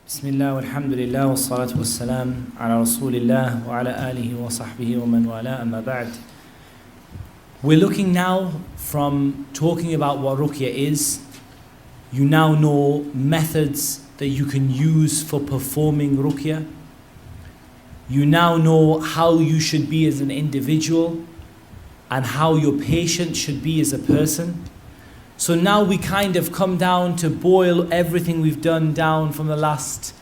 Bismillah, walhamdulillah, wassalatu wassalam ala rasulillah wa ala alihi wa sahbihi wa man wala, amma ba'd. We're looking now from talking about what ruqya is. You now know methods that you can use for performing ruqya. You now know how you should be as an individual and how your patient should be as a person. So now we kind of come down to boil everything we've done down from the last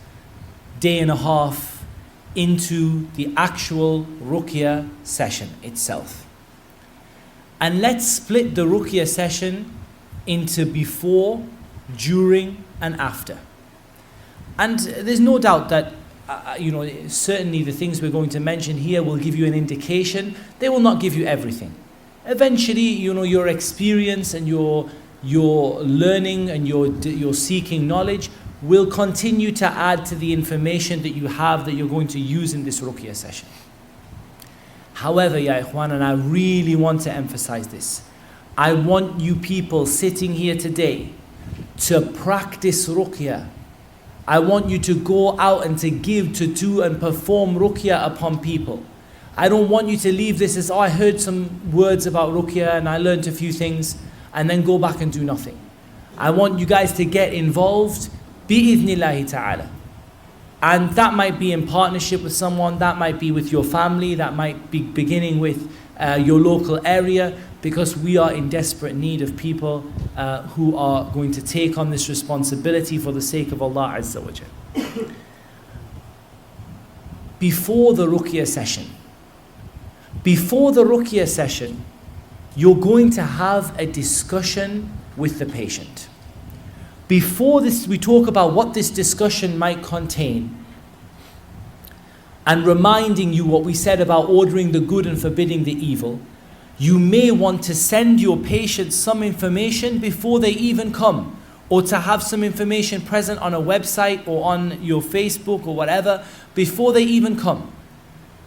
day and a half into the actual ruqya session itself. And let's split the ruqya session into before, during and after. And there's no doubt that certainly the things we're going to mention here will give you an indication. They will not give you everything. Eventually, your experience and your learning and your seeking knowledge will continue to add to the information that you have that you're going to use in this ruqya session. However, ya ikhwan, and I really want to emphasize this, I want you people sitting here today to practice ruqya. I want you to go out and to give, to do and perform ruqya upon people. I don't want you to leave this as, I heard some words about ruqya and I learned a few things, and then go back and do nothing. I want you guys to get involved, bi-idhnillahi ta'ala. And that might be in partnership with someone, that might be with your family, that might be beginning with your local area, because we are in desperate need of people who are going to take on this responsibility for the sake of Allah Azza wa Jal. Before the ruqya session, you're going to have a discussion with the patient. Before this, we talk about what this discussion might contain, and reminding you what we said about ordering the good and forbidding the evil. You may want to send your patients some information before they even come, or to have some information present on a website or on your Facebook or whatever before they even come,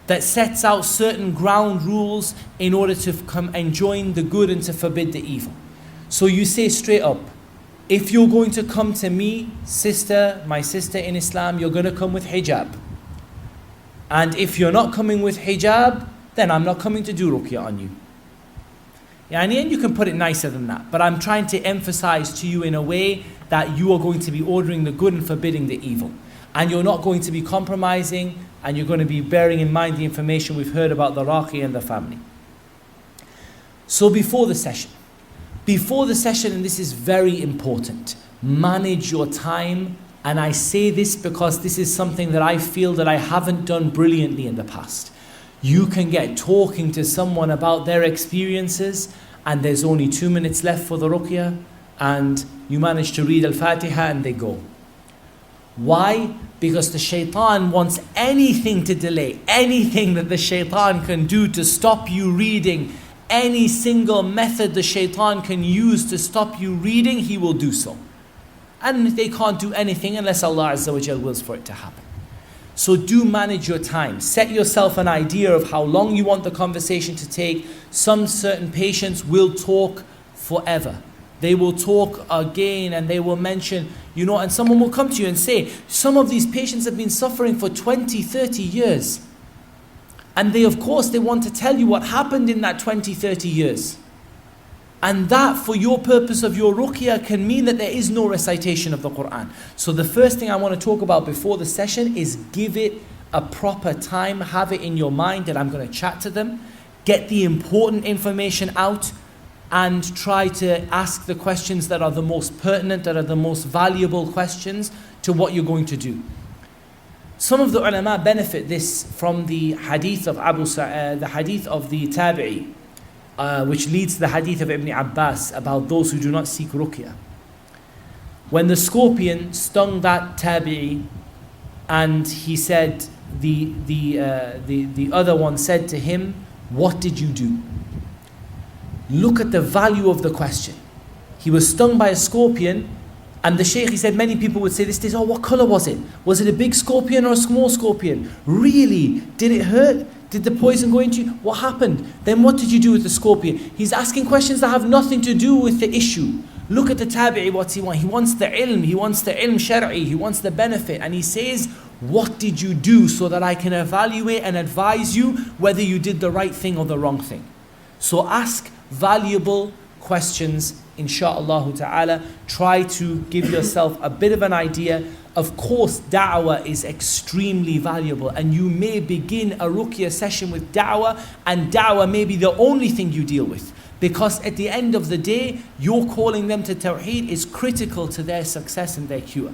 that sets out certain ground rules in order to come and join the good and to forbid the evil. So you say straight up, if you're going to come to me, my sister in Islam, you're going to come with hijab. And if you're not coming with hijab, then I'm not coming to do ruqya on you. And you can put it nicer than that, but I'm trying to emphasize to you in a way that you are going to be ordering the good and forbidding the evil. And you're not going to be compromising, and you're going to be bearing in mind the information we've heard about the Raqi and the family. So before the session, and this is very important, manage your time. And I say this because this is something that I feel that I haven't done brilliantly in the past. You can get talking to someone about their experiences, and there's only 2 minutes left for the ruqya, and you manage to read al-Fatiha and they go. Why? Because the shaitan wants anything to delay, anything that the shaitan can do to stop you reading, any single method the shaitan can use to stop you reading, he will do so. And they can't do anything unless Allah Azza wa Jal wills for it to happen. So do manage your time. Set yourself an idea of how long you want the conversation to take. Some certain patients will talk forever. They will talk again and they will mention, and someone will come to you and say, some of these patients have been suffering for 20, 30 years. And they want to tell you what happened in that 20, 30 years. And that, for your purpose of your ruqya, can mean that there is no recitation of the Quran. So the first thing I want to talk about before the session is give it a proper time. Have it in your mind that I'm going to chat to them. Get the important information out and try to ask the questions that are the most pertinent, that are the most valuable questions to what you're going to do. Some of the ulama benefit this from the hadith of the hadith of the tabi'i, which leads to the hadith of Ibn Abbas about those who do not seek ruqya. When the scorpion stung that tabi'i, and he said, the other one said to him, what did you do? Look at the value of the question. He was stung by a scorpion, and the shaykh, he said, many people would say this, what color was it? Was it a big scorpion or a small scorpion? Really? Did it hurt? Did the poison go into you? What happened? Then what did you do with the scorpion? He's asking questions that have nothing to do with the issue. Look at the tabi'i, what's he want? He wants the ilm shar'i, he wants the benefit. And he says, what did you do so that I can evaluate and advise you whether you did the right thing or the wrong thing? So ask valuable questions, insha'Allah ta'ala. Try to give yourself a bit of an idea. Of course, da'wah is extremely valuable, and you may begin a ruqya session with da'wah, and da'wah may be the only thing you deal with. Because at the end of the day, your calling them to tawheed is critical to their success and their cure.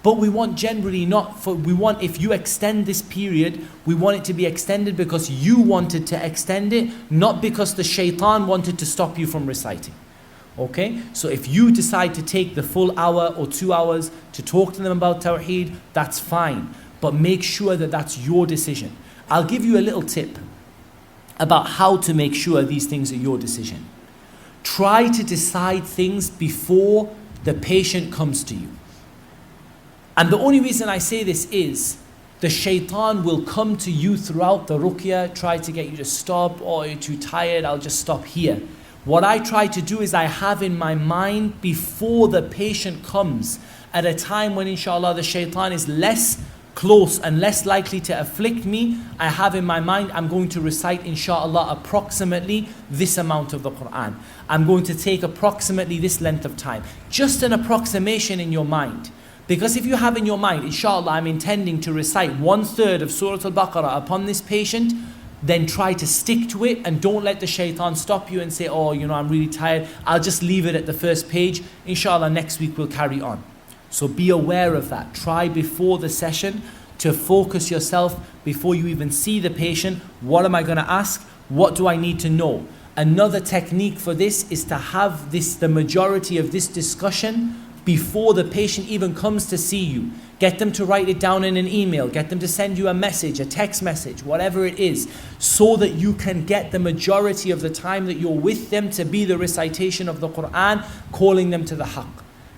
But we want generally if you extend this period, we want it to be extended because you wanted to extend it, not because the shaitan wanted to stop you from reciting. Okay? So if you decide to take the full hour or 2 hours to talk to them about tawheed, that's fine. But make sure that that's your decision. I'll give you a little tip about how to make sure these things are your decision. Try to decide things before the patient comes to you. And the only reason I say this is, the shaitan will come to you throughout the ruqya, try to get you to stop, oh, you're too tired, I'll just stop here. What I try to do is I have in my mind before the patient comes, at a time when inshallah the shaitan is less close and less likely to afflict me, I have in my mind I'm going to recite inshallah approximately this amount of the Quran. I'm going to take approximately this length of time. Just an approximation in your mind. Because if you have in your mind, inshallah, I'm intending to recite 1/3 of Surah al-Baqarah upon this patient, then try to stick to it and don't let the shaitan stop you and say, oh, I'm really tired, I'll just leave it at the first page. Inshallah, next week we'll carry on. So be aware of that. Try before the session to focus yourself before you even see the patient. What am I going to ask? What do I need to know? Another technique for this is to have the majority of this discussion before the patient even comes to see you. Get them to write it down in an email. Get them to send you a message, a text message, whatever it is, so that you can get the majority of the time that you're with them to be the recitation of the Quran, calling them to the haqq.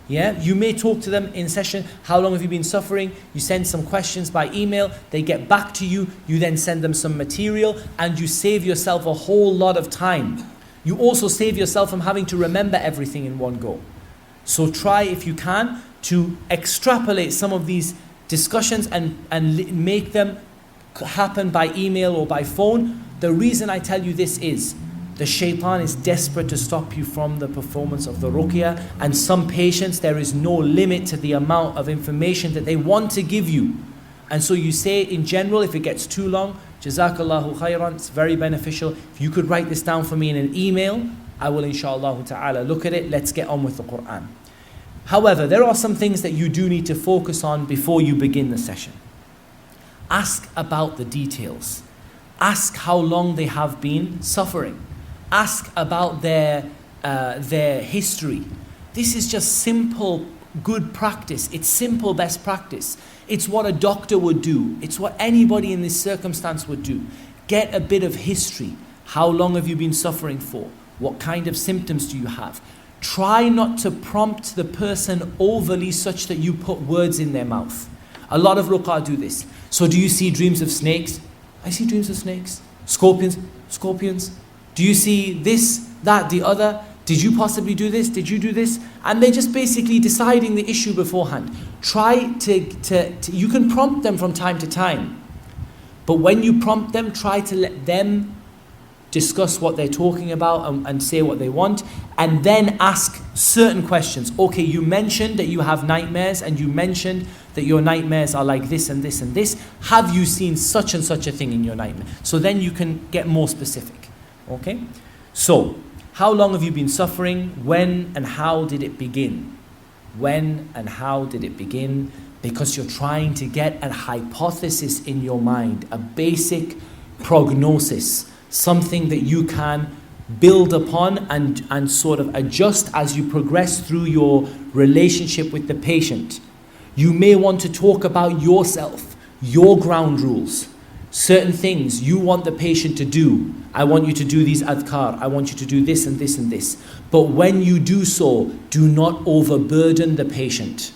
Yeah, you may talk to them in session, how long have you been suffering? You send some questions by email, they get back to you, you then send them some material, and you save yourself a whole lot of time. You also save yourself from having to remember everything in one go. So try, if you can, to extrapolate some of these discussions and make them happen by email or by phone. The reason I tell you this is, the shaitan is desperate to stop you from the performance of the ruqya, and some patients, there is no limit to the amount of information that they want to give you. And so you say in general, if it gets too long, Jazakallahu khairan, it's very beneficial. If you could write this down for me in an email, I will inshallah ta'ala look at it. Let's get on with the Quran. However, there are some things that you do need to focus on before you begin the session. Ask about the details. Ask how long they have been suffering. Ask about their history. This is just simple, good practice. It's simple, best practice. It's what a doctor would do. It's what anybody in this circumstance would do. Get a bit of history. How long have you been suffering for? What kind of symptoms do you have? Try not to prompt the person overly such that you put words in their mouth. A lot of ruqya do this. So do you see dreams of snakes? I see dreams of snakes. Scorpions. Do you see this, that, the other? Did you possibly do this? Did you do this? And they're just basically deciding the issue beforehand. Try to you can prompt them from time to time. But when you prompt them, try to let them discuss what they're talking about and say what they want, and then ask certain questions. Okay, you mentioned that you have nightmares, and you mentioned that your nightmares are like this and this and this. Have you seen such and such a thing in your nightmare? So then you can get more specific. Okay? So, how long have you been suffering? When and how did it begin? When and how did it begin? Because you're trying to get a hypothesis in your mind, a basic prognosis, something that you can build upon and sort of adjust as you progress through your relationship with the patient. You may want to talk about yourself, your ground rules, certain things you want the patient to do. I want you to do these adhkar. I want you to do this and this and this. But when you do so, do not overburden the patient.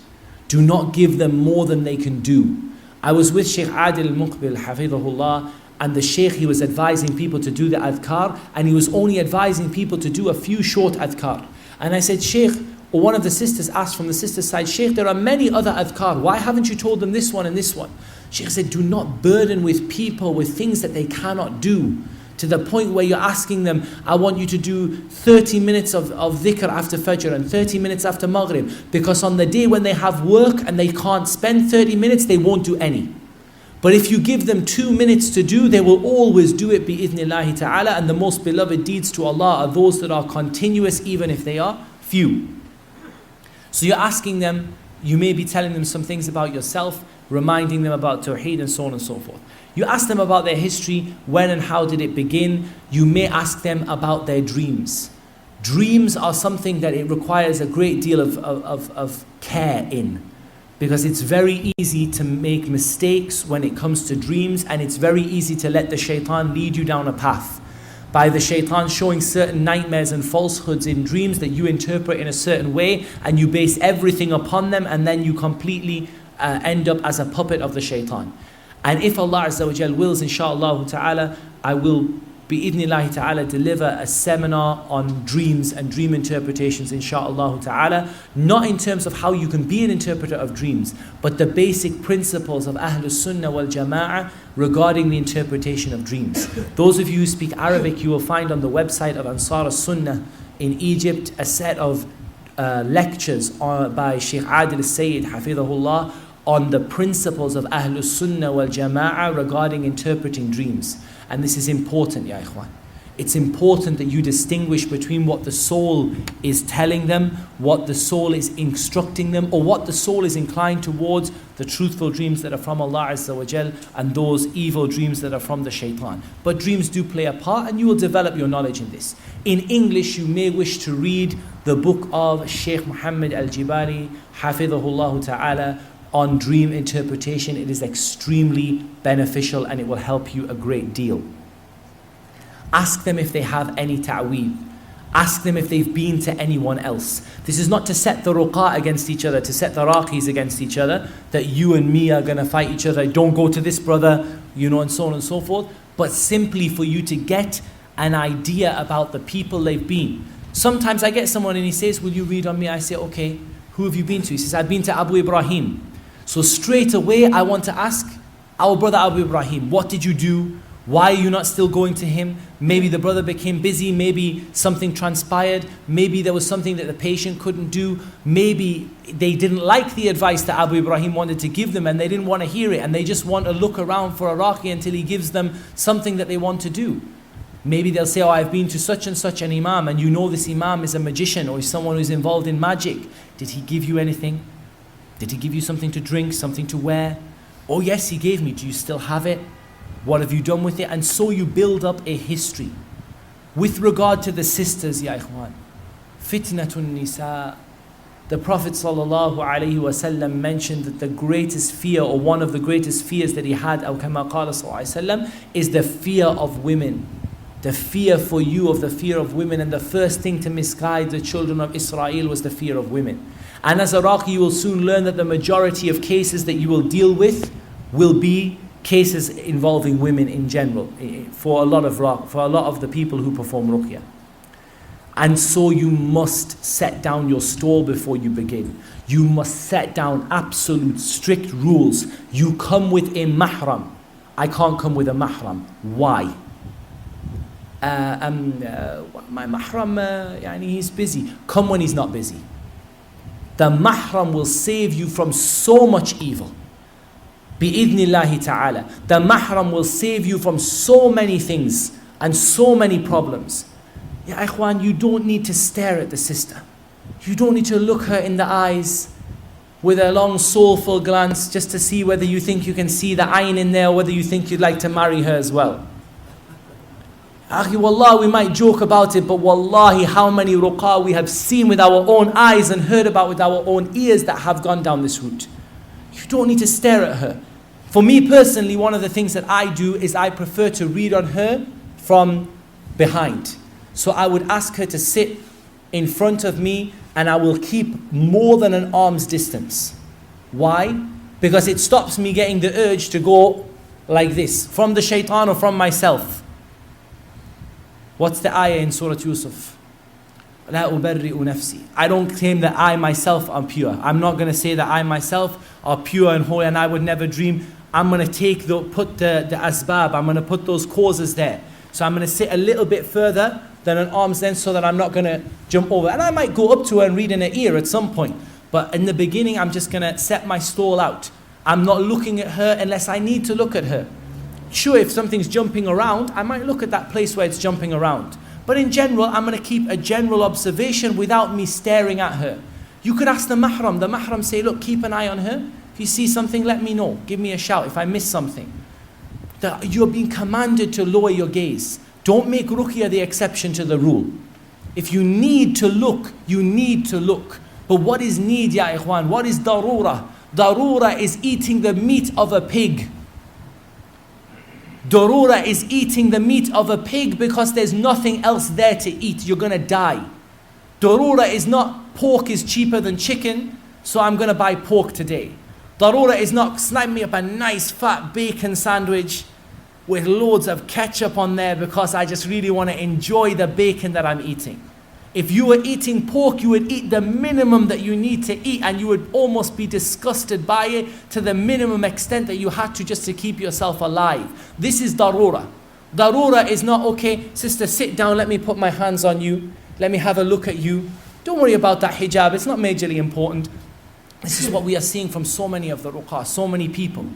Do not give them more than they can do. I was with Sheikh Adil al-Muqbil, hafidhahullah, and the Sheikh, he was advising people to do the adhkar, and he was only advising people to do a few short adhkar. And I said, Sheikh, or one of the sisters asked from the sister's side, Sheikh, there are many other adhkar. Why haven't you told them this one and this one? Sheikh said, do not burden with people with things that they cannot do. To the point where you're asking them, I want you to do 30 minutes of dhikr after Fajr and 30 minutes after Maghrib. Because on the day when they have work and they can't spend 30 minutes, they won't do any. But if you give them 2 minutes to do, they will always do it bi-idhnillahi ta'ala. And the most beloved deeds to Allah are those that are continuous, even if they are few. So you're asking them, you may be telling them some things about yourself, reminding them about Tawheed and so on and so forth. You ask them about their history, when and how did it begin. You may ask them about their dreams. Dreams are something that it requires a great deal of care in. Because it's very easy to make mistakes when it comes to dreams, and it's very easy to let the shaitan lead you down a path. By the shaitan showing certain nightmares and falsehoods in dreams that you interpret in a certain way, and you base everything upon them, and then you completely end up as a puppet of the shaitan. And if Allah Azza wa Jal wills, inshaAllah ta'ala, I will bi-idhnillahi ta'ala deliver a seminar on dreams and dream interpretations, inshaAllah ta'ala. Not in terms of how you can be an interpreter of dreams, but the basic principles of Ahlus Sunnah wal Jama'ah regarding the interpretation of dreams. Those of you who speak Arabic, you will find on the website of Ansar al-Sunnah in Egypt a set of lectures by Sheikh Adil al-Sayyid, Hafidhahullah, on the principles of Ahlus Sunnah wal Jama'ah regarding interpreting dreams. And this is important, ya ikhwan. It's important that you distinguish between what the soul is telling them, what the soul is instructing them, or what the soul is inclined towards, the truthful dreams that are from Allah Azza wa Jal, and those evil dreams that are from the shaitan. But dreams do play a part, and you will develop your knowledge in this. In English, you may wish to read the book of Sheikh Muhammad al-Jibari, Hafidhahullah ta'ala, on dream interpretation. It is extremely beneficial and it will help you a great deal. Ask them if they have any ta'weed. Ask them if they've been to anyone else. This is not to set the ruqa against each other, to set the raqis against each other, that you and me are going to fight each other, don't go to this brother, and so on and so forth, but simply for you to get an idea about the people they've been. Sometimes I get someone and he says, will you read on me? I say, okay, who have you been to? He says, I've been to Abu Ibraheem. So straight away, I want to ask our brother Abu Ibraheem, what did you do? Why are you not still going to him? Maybe the brother became busy, maybe something transpired, maybe there was something that the patient couldn't do, maybe they didn't like the advice that Abu Ibraheem wanted to give them and they didn't want to hear it and they just want to look around for a Raqi until he gives them something that they want to do. Maybe they'll say, I've been to such and such an imam and this imam is a magician or is someone who's involved in magic. Did he give you anything? Did he give you something to drink, something to wear? Oh yes, he gave me. Do you still have it? What have you done with it? And so you build up a history. With regard to the sisters, ya ikhwan, fitnatun nisa. The Prophet ﷺ mentioned that the greatest fear, or one of the greatest fears that he had, أو كما قال صلى الله عليه وسلم, is the fear of women. The fear for you of the fear of women. And the first thing to misguide the children of Israel was the fear of women. And as a Raqi, you will soon learn that the majority of cases that you will deal with will be cases involving women in general, for a lot of the people who perform Ruqya. And so you must set down your stall before you begin. You must set down absolute strict rules. You come with a mahram. I can't come with a mahram. Why? My mahram, he's busy. Come when he's not busy. The mahram will save you from so much evil. Bi-idhnillahi ta'ala. The mahram will save you from so many things and so many problems. Ya ikhwan, you don't need to stare at the sister. You don't need to look her in the eyes with a long soulful glance just to see whether you think you can see the ayn in there, or whether you think you'd like to marry her as well. Akhi, wallah, we might joke about it, but wallahi, how many ruqa we have seen with our own eyes and heard about with our own ears that have gone down this route. You don't need to stare at her. For me personally, one of the things that I do is I prefer to read on her from behind. So I would ask her to sit in front of me and I will keep more than an arm's distance. Why? Because it stops me getting the urge to go like this, from the shaitan or from myself. What's the ayah in Surah Yusuf? لا أبرئ نفسي. I don't claim that I myself am pure. I'm not going to say that I myself are pure and holy and I would never dream. I'm going to put the asbab, I'm going to put those causes there. So I'm going to sit a little bit further than an arm's length so that I'm not going to jump over. And I might go up to her and read in her ear at some point. But in the beginning, I'm just going to set my stall out. I'm not looking at her unless I need to look at her. Sure, if something's jumping around, I might look at that place where it's jumping around. But in general, I'm going to keep a general observation without me staring at her. You could ask the mahram. The mahram say, look, keep an eye on her. If you see something, let me know. Give me a shout if I miss something. You're being commanded to lower your gaze. Don't make ruqya the exception to the rule. If you need to look, you need to look. But what is need, ya ikhwan? What is darura? Darura is eating the meat of a pig. Darura is eating the meat of a pig because there's nothing else there to eat. You're going to die. Darura is not pork is cheaper than chicken, so I'm going to buy pork today. Darura is not snipe me up a nice fat bacon sandwich with loads of ketchup on there because I just really want to enjoy the bacon that I'm eating. If you were eating pork, you would eat the minimum that you need to eat and you would almost be disgusted by it to the minimum extent that you had to just to keep yourself alive. This is darura. Darura is not, okay, sister, sit down, let me put my hands on you, let me have a look at you. Don't worry about that hijab, it's not majorly important. This is what we are seeing from so many of the ruqa, so many people.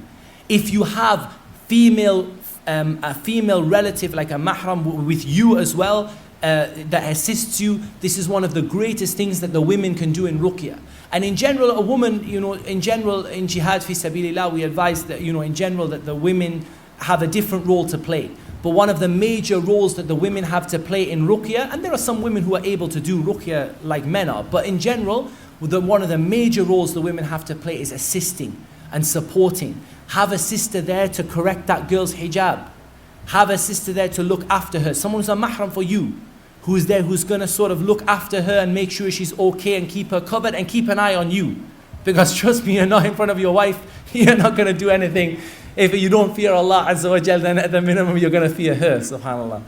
If you have a female relative like a mahram with you as well, that assists you, this is one of the greatest things that the women can do in ruqya. And in general, a woman, in general, in jihad fi sabilillah, we advise that, in general, that the women have a different role to play. But one of the major roles that the women have to play in ruqya, and there are some women who are able to do ruqya like men are, but in general, one of the major roles the women have to play is assisting and supporting. Have a sister there to correct that girl's hijab. Have a sister there to look after her. Someone who's a mahram for you, who's there, who's going to sort of look after her and make sure she's okay and keep her covered and keep an eye on you. Because trust me, you're not in front of your wife, you're not going to do anything. If you don't fear Allah Azza wa Jal, then at the minimum you're going to fear her, subhanAllah.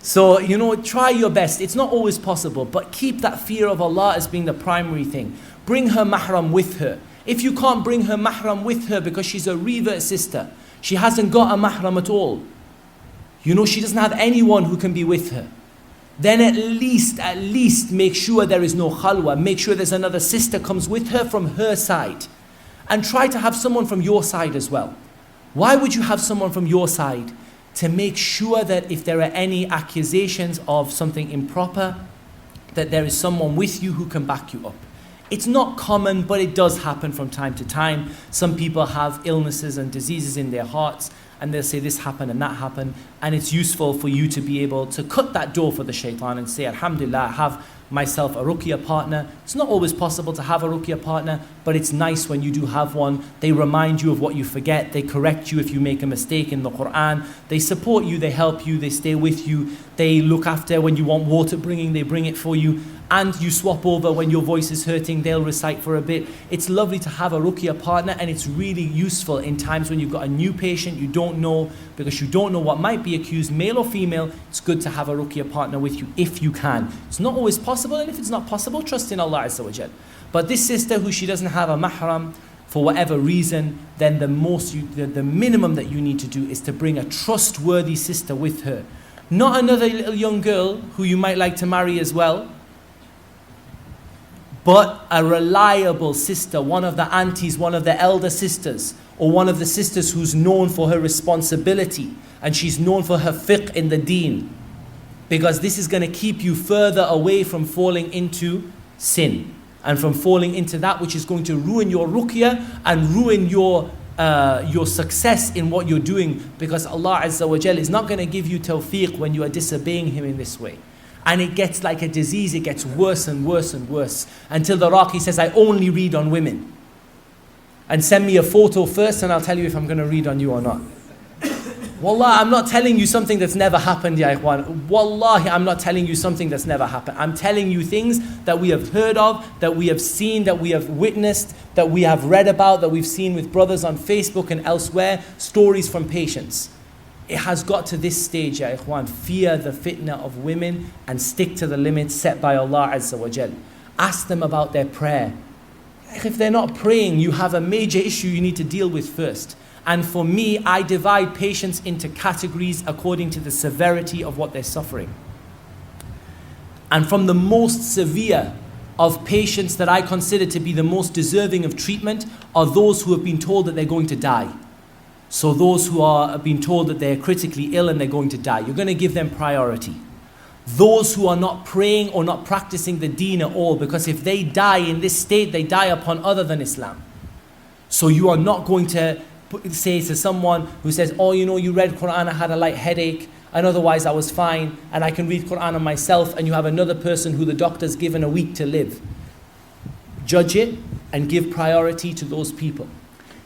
So, try your best. It's not always possible, but keep that fear of Allah as being the primary thing. Bring her mahram with her. If you can't bring her mahram with her because she's a revert sister, she hasn't got a mahram at all, she doesn't have anyone who can be with her, then at least make sure there is no khalwa. Make sure there's another sister comes with her from her side. And try to have someone from your side as well. Why would you have someone from your side? To make sure that if there are any accusations of something improper, that there is someone with you who can back you up. It's not common, but it does happen from time to time. Some people have illnesses and diseases in their hearts, and they'll say this happened and that happened, and it's useful for you to be able to cut that door for the shaitan and say, Alhamdulillah, I have myself a ruqya partner. It's not always possible to have a ruqya partner, but it's nice when you do have one. They remind you of what you forget. They correct you if you make a mistake in the Quran. They support you, they help you, they stay with you. They look after when you want water bringing, they bring it for you. And you swap over when your voice is hurting, they'll recite for a bit. It's lovely to have a ruqya partner, and it's really useful in times when you've got a new patient you don't know, because you don't know what might be accused, male or female. It's good to have a ruqya partner with you if you can. It's not always possible, and if it's not possible, trust in Allah Azza wa Jal. But this sister who she doesn't have a mahram for whatever reason, then the minimum that you need to do is to bring a trustworthy sister with her. Not another little young girl who you might like to marry as well, but a reliable sister, one of the aunties, one of the elder sisters, or one of the sisters who's known for her responsibility and she's known for her fiqh in the deen. Because this is going to keep you further away from falling into sin and from falling into that which is going to ruin your ruqya and ruin your success in what you're doing, because Allah Azza wa Jal is not going to give you tawfiq when you are disobeying Him in this way. And it gets like a disease, it gets worse and worse and worse, until the Raqi says, I only read on women. And send me a photo first and I'll tell you if I'm going to read on you or not. Wallah, I'm not telling you something that's never happened, ya ikhwan. Wallahi, I'm not telling you something that's never happened. I'm telling you things that we have heard of, that we have seen, that we have witnessed, that we have read about, that we've seen with brothers on Facebook and elsewhere, stories from patients. It has got to this stage, ya ikhwan, fear the fitna of women and stick to the limits set by Allah Azza wa Jal. Ask them about their prayer. If they're not praying, you have a major issue you need to deal with first. And for me, I divide patients into categories according to the severity of what they're suffering. And from the most severe of patients that I consider to be the most deserving of treatment are those who have been told that they're going to die. So those who are being told that they're critically ill and they're going to die, you're going to give them priority. Those who are not praying or not practicing the deen at all, because if they die in this state, they die upon other than Islam. So you are not going to say to someone who says, oh, you know, you read Quran, I had a light headache, and otherwise I was fine, and I can read Quran on myself, and you have another person who the doctor's given a week to live. Judge it and give priority to those people.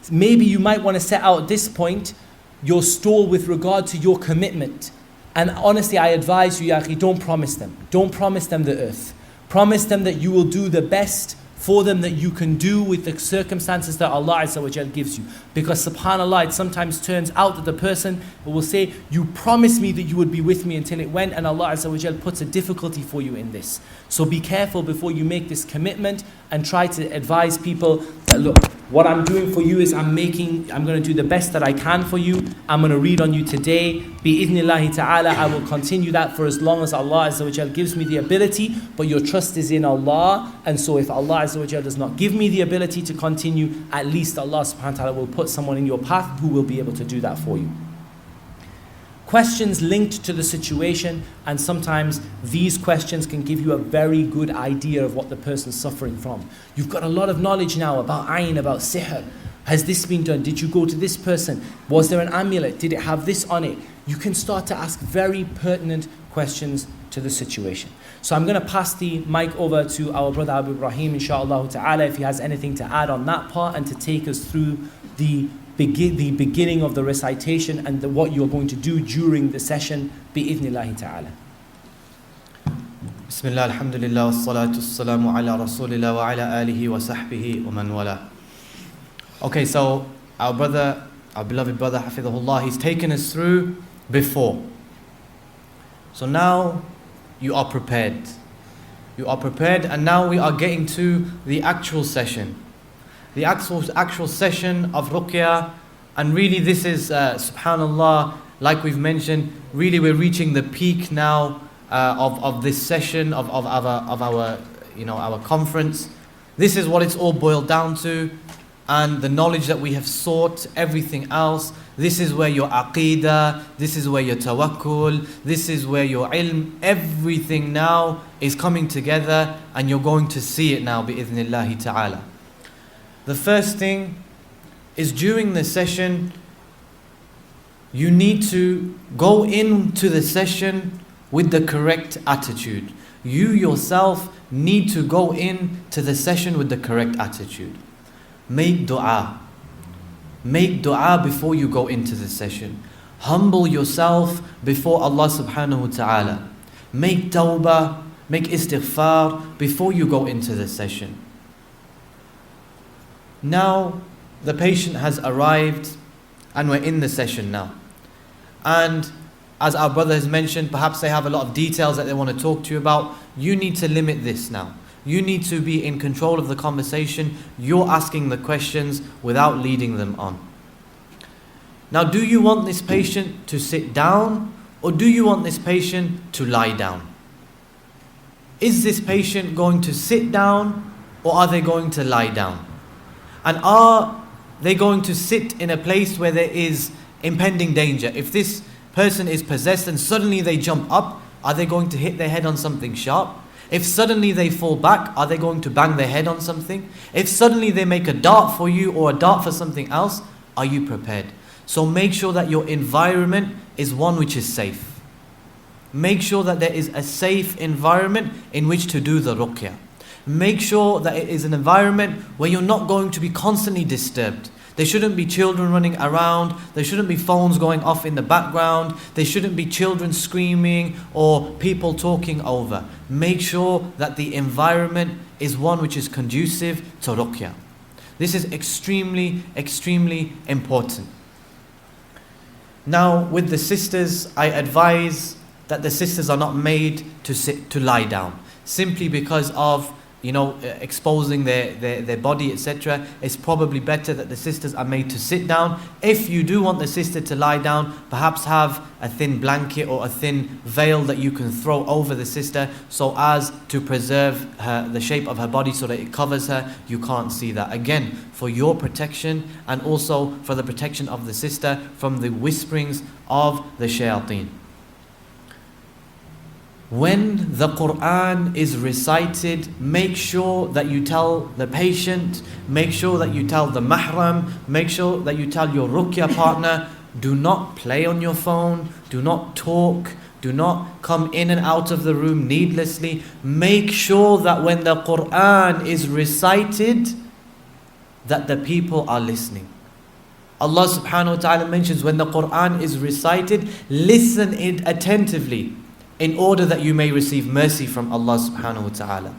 Maybe you might want to set out at this point your stall with regard to your commitment. And honestly, I advise you, Yaqi, don't promise them. Don't promise them the earth. Promise them that you will do the best for them that you can do with the circumstances that Allah Azza wa Jal gives you. Because subhanAllah, it sometimes turns out that the person will say, you promised me that you would be with me until it went, and Allah Azza wa Jal puts a difficulty for you in this. So be careful before you make this commitment and try to advise people that, look, what I'm doing for you is I'm going to do the best that I can for you. I'm going to read on you today. Bi-idhnillahi ta'ala, I will continue that for as long as Allah Azza wa Jal gives me the ability, but your trust is in Allah. And so if Allah Azza wa Jal does not give me the ability to continue, at least Allah subhanahu wa ta'ala will put someone in your path who will be able to do that for you. Questions linked to the situation, and sometimes these questions can give you a very good idea of what the person's suffering from. You've got a lot of knowledge now about ayn, about sihr. Has this been done? Did you go to this person? Was there an amulet? Did it have this on it? You can start to ask very pertinent questions to the situation. So I'm going to pass the mic over to our brother Abu Ibrahim, inshaAllah ta'ala, if he has anything to add on that part and to take us through the beginning of the recitation and what you're going to do during the session, bi-idhnillahi ta'ala. Bismillah, alhamdulillah, wassalatu wassalamu ala rasulillah wa ala alihi wa sahbihi wa man wala. Okay, so our beloved brother, hafidhahullah, he's taken us through before. So now you are prepared. You are prepared, and now we are getting to the actual session. The actual session of Ruqya, and really this is, subhanallah, like we've mentioned, really we're reaching the peak now of this session of our conference. This is what it's all boiled down to, and the knowledge that we have sought, everything else. This is where your aqeedah, this is where your tawakkul, this is where your ilm, everything now is coming together, and you're going to see it now bi-idhnillahi ta'ala. The first thing is, during the session, you need to go into the session with the correct attitude. You yourself need to go into the session with the correct attitude. Make dua. Make dua before you go into the session. Humble yourself before Allah subhanahu wa ta'ala. Make tawbah, make istighfar before you go into the session. Now, the patient has arrived and we're in the session now. And as our brother has mentioned, perhaps they have a lot of details that they want to talk to you about. You need to limit this now. You need to be in control of the conversation. You're asking the questions without leading them on. Now, do you want this patient to sit down, or do you want this patient to lie down? Is this patient going to sit down, or are they going to lie down? And are they going to sit in a place where there is impending danger? If this person is possessed and suddenly they jump up, are they going to hit their head on something sharp? If suddenly they fall back, are they going to bang their head on something? If suddenly they make a dart for you or a dart for something else, are you prepared? So make sure that your environment is one which is safe. Make sure that there is a safe environment in which to do the ruqya. Make sure that it is an environment where you're not going to be constantly disturbed. There shouldn't be children running around. There shouldn't be phones going off in the background. There shouldn't be children screaming or people talking over. Make sure that the environment is one which is conducive to ruqya. This is extremely, extremely important. Now, with the sisters, I advise that the sisters are not made to lie down, simply because of exposing their body, etc. It's probably better that the sisters are made to sit down. If you do want the sister to lie down, perhaps have a thin blanket or a thin veil that you can throw over the sister so as to preserve the shape of her body so that it covers her. You can't see that. Again, for your protection and also for the protection of the sister from the whisperings of the shayateen. When the Quran is recited, make sure that you tell the patient, make sure that you tell the mahram, make sure that you tell your ruqya partner, do not play on your phone, do not talk, do not come in and out of the room needlessly. Make sure that when the Quran is recited, that the people are listening. Allah subhanahu wa ta'ala mentions when the Quran is recited, listen it attentively, in order that you may receive mercy from Allah subhanahu wa ta'ala.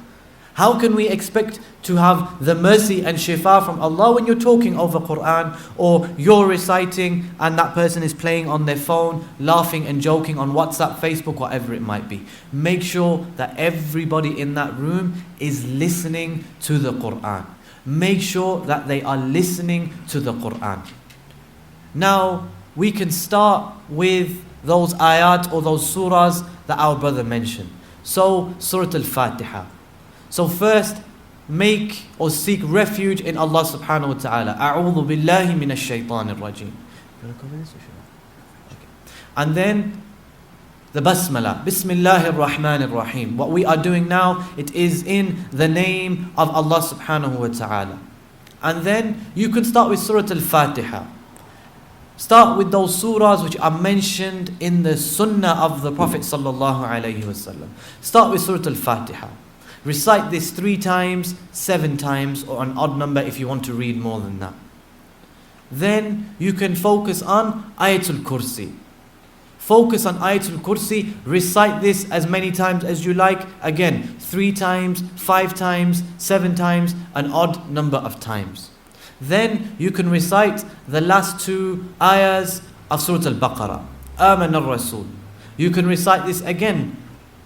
How can we expect to have the mercy and shifa from Allah when you're talking over Quran, or you're reciting and that person is playing on their phone, laughing and joking on WhatsApp, Facebook, whatever it might be? Make sure that everybody in that room is listening to the Quran. Make sure that they are listening to the Quran. Now, we can start with those ayat or those surahs that our brother mentioned. So, Surah Al-Fatiha. So first, make or seek refuge in Allah subhanahu wa ta'ala. A'udhu billahi minash shaitanir rajim. You want to cover this or should I? Okay. And then, the Basmala. Bismillahir Rahmanir Rahim. What we are doing now, it is in the name of Allah subhanahu wa ta'ala. And then, you can start with Surah Al-Fatiha. Start with those surahs which are mentioned in the sunnah of the Prophet sallallahu alaihi wasallam. Start with Surah Al-Fatiha. Recite this 3 times, 7 times, or an odd number if you want to read more than that. Then you can focus on Ayatul Kursi. Focus on Ayatul Kursi. Recite this as many times as you like. Again, 3 times, 5 times, 7 times, an odd number of times. Then you can recite the last 2 ayahs of Surah al-Baqarah. Aman al-Rasul. You can recite this again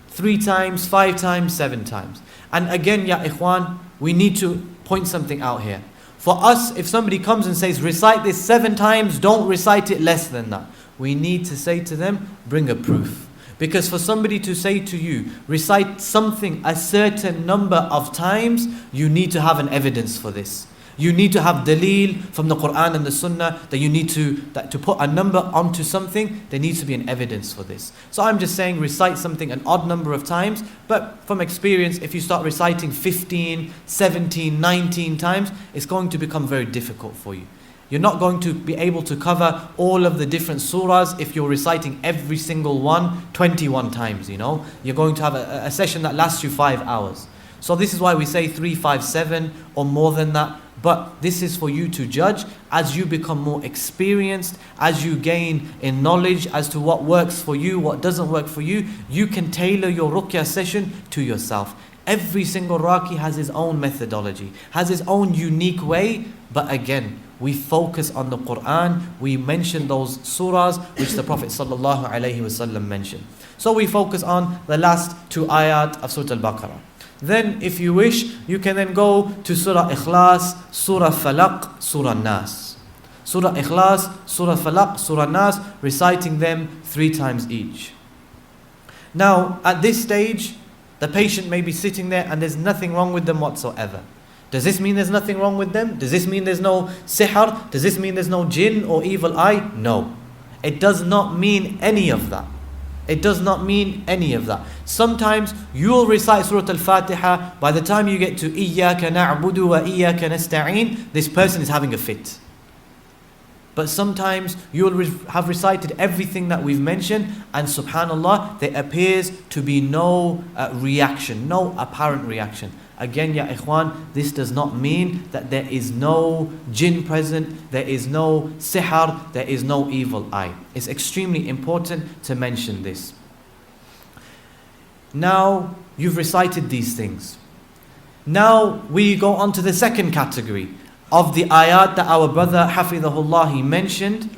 3 times, 5 times, 7 times. And again, ya ikhwan, we need to point something out here. For us, if somebody comes and says, recite this 7 times, don't recite it less than that. We need to say to them, bring a proof. Because for somebody to say to you, recite something a certain number of times, you need to have an evidence for this. You need to have daleel from the Quran and the Sunnah that you need to put a number onto something. There needs to be an evidence for this. So I'm just saying recite something an odd number of times, but from experience, if you start reciting 15, 17, 19 times, it's going to become very difficult for you. You're not going to be able to cover all of the different surahs if you're reciting every single one 21 times, You're going to have a session that lasts you 5 hours. So this is why we say 3, 5, 7 or more than that. But this is for you to judge as you become more experienced, as you gain in knowledge as to what works for you, what doesn't work for you. You can tailor your ruqya session to yourself. Every single Raqi has his own methodology, has his own unique way. But again, we focus on the Quran. We mention those surahs which the Prophet ﷺ mentioned. So we focus on the last 2 ayat of Surah al-Baqarah. Then, if you wish, you can then go to Surah Ikhlas, Surah Falaq, Surah Nas. Surah Ikhlas, Surah Falaq, Surah Nas, reciting them 3 times each. Now, at this stage, the patient may be sitting there and there's nothing wrong with them whatsoever. Does this mean there's nothing wrong with them? Does this mean there's no sihr? Does this mean there's no jinn or evil eye? No. It does not mean any of that. It does not mean any of that. Sometimes you'll recite Surah Al-Fatiha, by the time you get to Iyyaka na'budu wa Iyyaka nasta'een, this person is having a fit. But sometimes you'll have recited everything that we've mentioned, and subhanallah, there appears to be no reaction, no apparent reaction. Again, ya ikhwan, this does not mean that there is no jinn present, there is no sihr, there is no evil eye. It's extremely important to mention this. Now, you've recited these things. Now, we go on to the second category of the ayat that our brother Hafidhahullah he mentioned.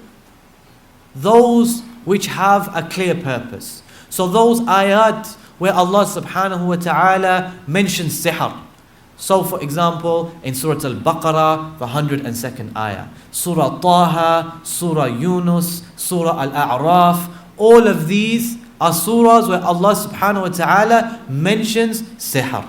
those which have a clear purpose. So those ayat where Allah subhanahu wa ta'ala mentions sihr. So for example, in Surah al-Baqarah, the 102nd ayah, Surah Taha, Surah Yunus, Surah al-A'raf, all of these are surahs where Allah subhanahu wa ta'ala mentions sihr.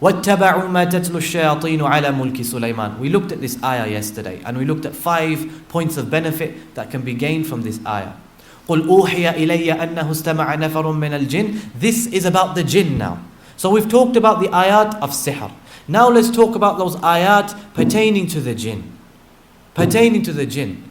وَاتَّبَعُوا مَا تَتْلُو الشَّيَاطِينُ عَلَى مُلْكِ سُلَيْمَانَ. We looked at this ayah yesterday, and we looked at 5 points of benefit that can be gained from this ayah. قُلْ أُوحِيَ إِلَيَّ أَنَّهُ اسْتَمَعَ نَفَرٌ مِّنَ الْجِنِّ. This is about the jinn now. So we've talked about the ayat of sihr. Now let's talk about those ayat pertaining to the jinn. Pertaining to the jinn.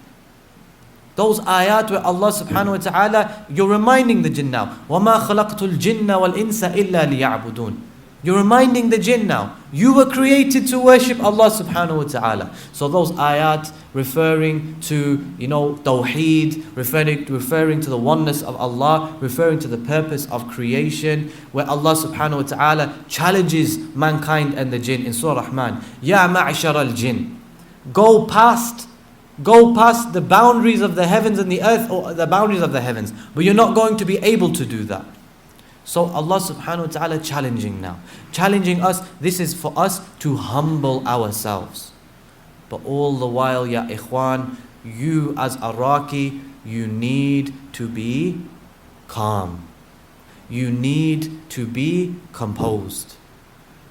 Those ayat where Allah subhanahu wa ta'ala, you're reminding the jinn now. وَمَا خَلَقْتُ الْجِنَّ وَالْإِنسَ إِلَّا لِيَعْبُدُونَ. You're reminding the jinn now. You were created to worship Allah subhanahu wa ta'ala. So those ayat referring to, Tawheed, referring to the oneness of Allah, referring to the purpose of creation, where Allah subhanahu wa ta'ala challenges mankind and the jinn in Surah Rahman. Ya ma'ashar al-jinn. Go past the boundaries of the heavens and the earth, or the boundaries of the heavens. But you're not going to be able to do that. So Allah subhanahu wa ta'ala challenging us. This is for us to humble ourselves. But all the while, ya ikhwan, you as a Raqi, you need to be calm. You need to be composed.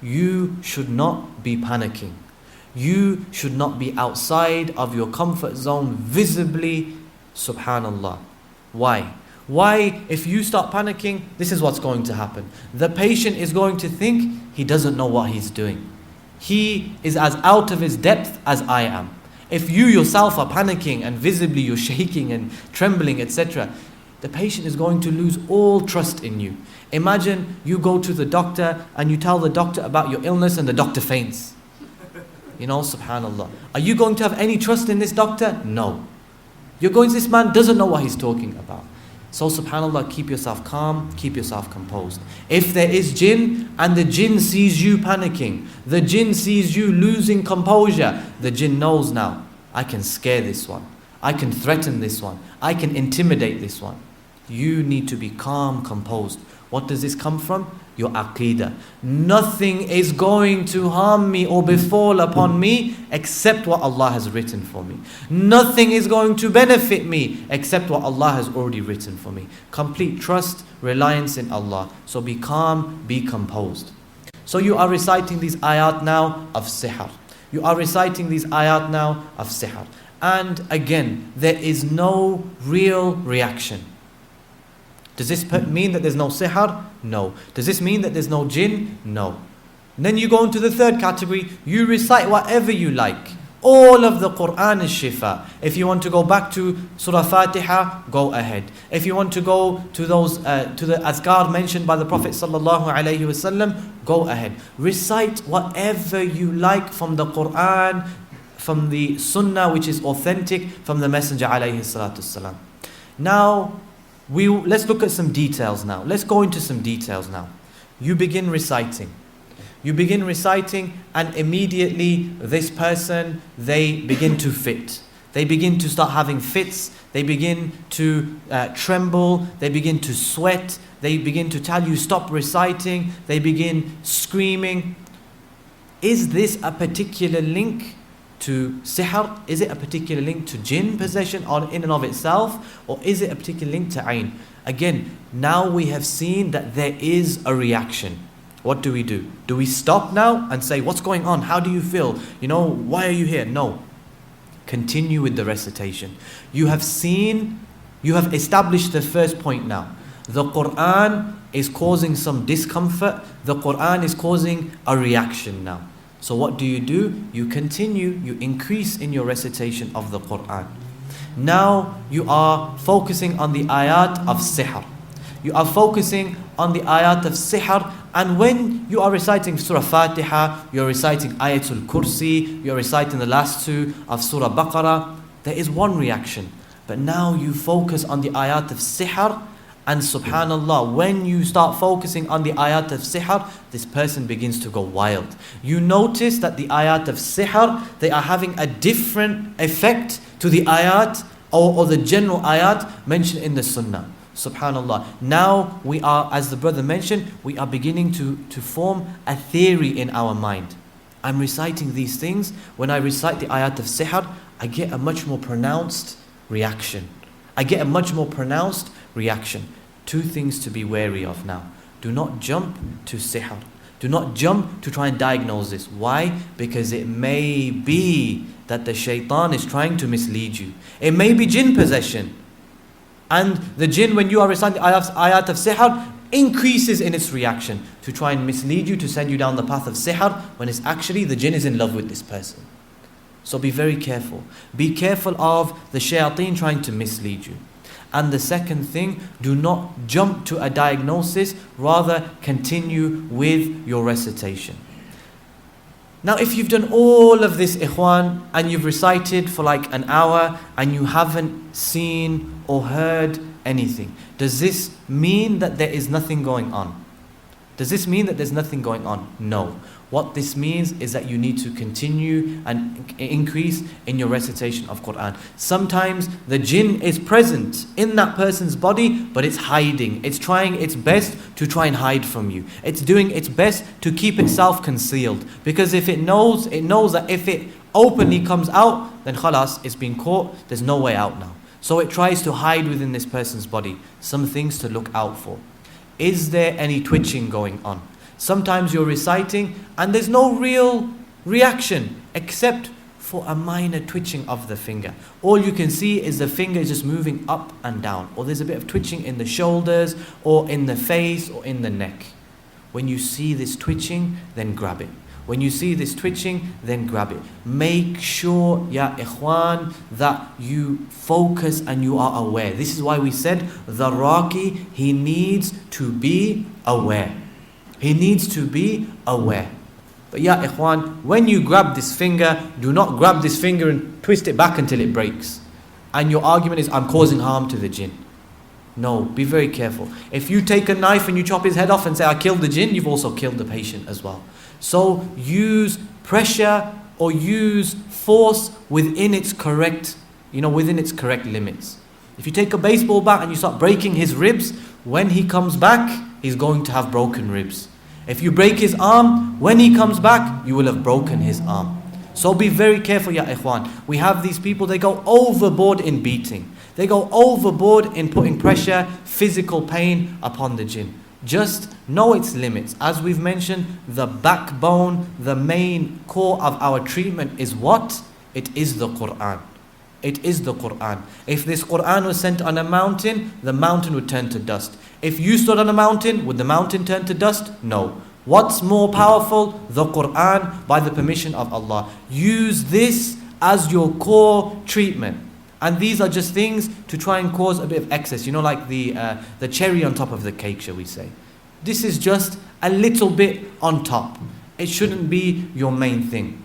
You should not be panicking. You should not be outside of your comfort zone visibly. Subhanallah. Why? Why, if you start panicking, this is what's going to happen. The patient is going to think he doesn't know what he's doing. He is as out of his depth as I am. If you yourself are panicking and visibly you're shaking and trembling, etc., the patient is going to lose all trust in you. Imagine you go to the doctor and you tell the doctor about your illness and the doctor faints. Subhanallah. Are you going to have any trust in this doctor? No. This man doesn't know what he's talking about. So subhanallah, keep yourself calm, keep yourself composed. If there is jinn and the jinn sees you panicking, the jinn sees you losing composure, the jinn knows now, I can scare this one, I can threaten this one, I can intimidate this one. You need to be calm, composed. What does this come from? Your aqeedah. Nothing is going to harm me or befall upon me except what Allah has written for me. Nothing is going to benefit me except what Allah has already written for me. Complete trust, reliance in Allah. So be calm, be composed. So you are reciting these ayat now of sihr. You are reciting these ayat now of sihr. And again, there is no real reaction. Does this mean that there's no sihr? No. Does this mean that there's no jinn? No. And then you go into the third category. You recite whatever you like. All of the Quran is shifa. If you want to go back to Surah Fatiha, go ahead. If you want to go to those to the azkar mentioned by the Prophet sallallahu alaihi wasallam, go ahead. Recite whatever you like from the Quran, from the Sunnah which is authentic from the Messenger alayhi salatu wasalam. Now, let's look at some details now. Let's go into some details now. You begin reciting. And immediately this person, they begin to fit. They begin to start having fits. They begin to tremble. They begin to sweat. They begin to tell you stop reciting. They begin screaming. Is this a particular link to sihr? Is it a particular link to jinn possession in and of itself? Or is it a particular link to ayn? Again, now we have seen that there is a reaction. What do? Do we stop now and say, what's going on? How do you feel? Why are you here? No. Continue with the recitation. You have established the first point now. The Quran is causing some discomfort. The Quran is causing a reaction now. So what do? You continue, you increase in your recitation of the Quran. Now you are focusing on the ayat of sihr. You are focusing on the ayat of sihr. And when you are reciting Surah Fatiha, you're reciting Ayatul Kursi, you're reciting the last two of Surah Baqarah, there is one reaction. But now you focus on the ayat of sihr. And subhanallah, when you start focusing on the ayat of sihr, this person begins to go wild. You notice that the ayat of sihr, they are having a different effect to the ayat or the general ayat mentioned in the sunnah. Subhanallah. Now we are, as the brother mentioned, we are beginning to form a theory in our mind. I'm reciting these things. When I recite the ayat of sihr, I get a much more pronounced reaction. Two things to be wary of now. Do not jump to sihr. Do not jump to try and diagnose this. Why? Because it may be that the shaitan is trying to mislead you. It may be jinn possession. And the jinn, when you are reciting the ayat of sihr, increases in its reaction to try and mislead you, to send you down the path of sihr, when it's actually the jinn is in love with this person. So be very careful. Be careful of the shayateen trying to mislead you. And the second thing, do not jump to a diagnosis, rather continue with your recitation. Now if you've done all of this, ikhwan, and you've recited for like an hour and you haven't seen or heard anything, does this mean that there is nothing going on? Does this mean that there's nothing going on? No. What this means is that you need to continue and increase in your recitation of Quran. Sometimes the jinn is present in that person's body, but it's hiding. It's trying its best to try and hide from you. It's doing its best to keep itself concealed. Because if it knows that if it openly comes out, then khalas, it's been caught, there's no way out now. So it tries to hide within this person's body. Some things to look out for. Is there any twitching going on? Sometimes you're reciting and there's no real reaction except for a minor twitching of the finger. All you can see is the finger is just moving up and down, or there's a bit of twitching in the shoulders or in the face or in the neck. When you see this twitching, then grab it. When you see this twitching, then grab it. Make sure, ya ikhwan, that you focus and you are aware. This is why we said the Raqi, he needs to be aware. He needs to be aware. But ya ikhwan, when you grab this finger, do not grab this finger and twist it back until it breaks. And your argument is, I'm causing harm to the jinn. No, be very careful. If you take a knife and you chop his head off and say, I killed the jinn, you've also killed the patient as well. So use pressure or use force within its correct limits. If you take a baseball bat and you start breaking his ribs, when he comes back, he's going to have broken ribs. If you break his arm, when he comes back, you will have broken his arm. So be very careful, ya ikhwan. We have these people, they go overboard in beating. They go overboard in putting pressure, physical pain upon the jinn. Just know its limits. As we've mentioned, the backbone, the main core of our treatment is what? It is the Quran. It is the Quran. If this Quran was sent on a mountain, the mountain would turn to dust. If you stood on a mountain, would the mountain turn to dust? No. What's more powerful? The Quran, by the permission of Allah. Use this as your core treatment. And these are just things to try and cause a bit of excess. You know, like the cherry on top of the cake, shall we say. This is just a little bit on top. It shouldn't be your main thing.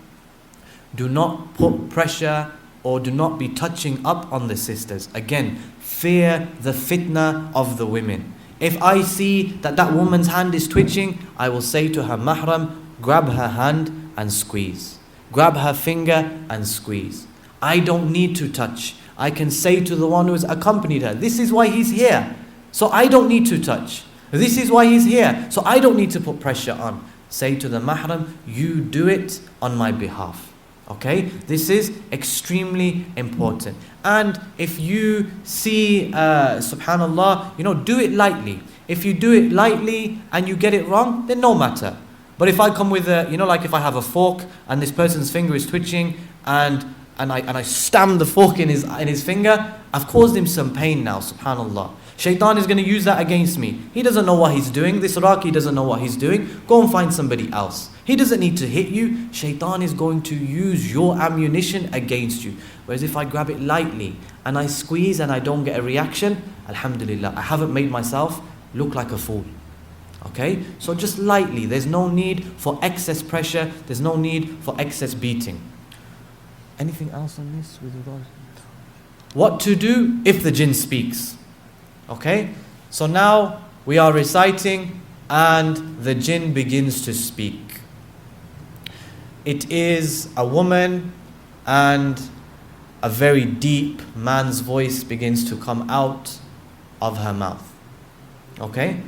Do not put pressure or do not be touching up on the sisters. Again, fear the fitna of the women. If I see that woman's hand is twitching, I will say to her mahram, grab her hand and squeeze. Grab her finger and squeeze. I don't need to touch. I can say to the one who has accompanied her, this is why he's here. So I don't need to touch. This is why he's here. So I don't need to put pressure on. Say to the mahram, you do it on my behalf. Okay? This is extremely important. And if you see, subhanallah, do it lightly. If you do it lightly and you get it wrong, then no matter. But if I come with like if I have a fork and this person's finger is twitching and I stamp the fork in his finger, I've caused him some pain now, subhanallah. Shaitan is going to use that against me. He doesn't know what he's doing. This Raqi doesn't know what he's doing. Go and find somebody else. He doesn't need to hit you. Shaitan is going to use your ammunition against you. Whereas if I grab it lightly and I squeeze and I don't get a reaction, alhamdulillah, I haven't made myself look like a fool. Okay? So just lightly. There's no need for excess pressure. There's no need for excess beating. Anything else on this with regards? What to do if the jinn speaks? Okay? So now we are reciting and the jinn begins to speak. It is a woman and a very deep man's voice begins to come out of her mouth. Okay?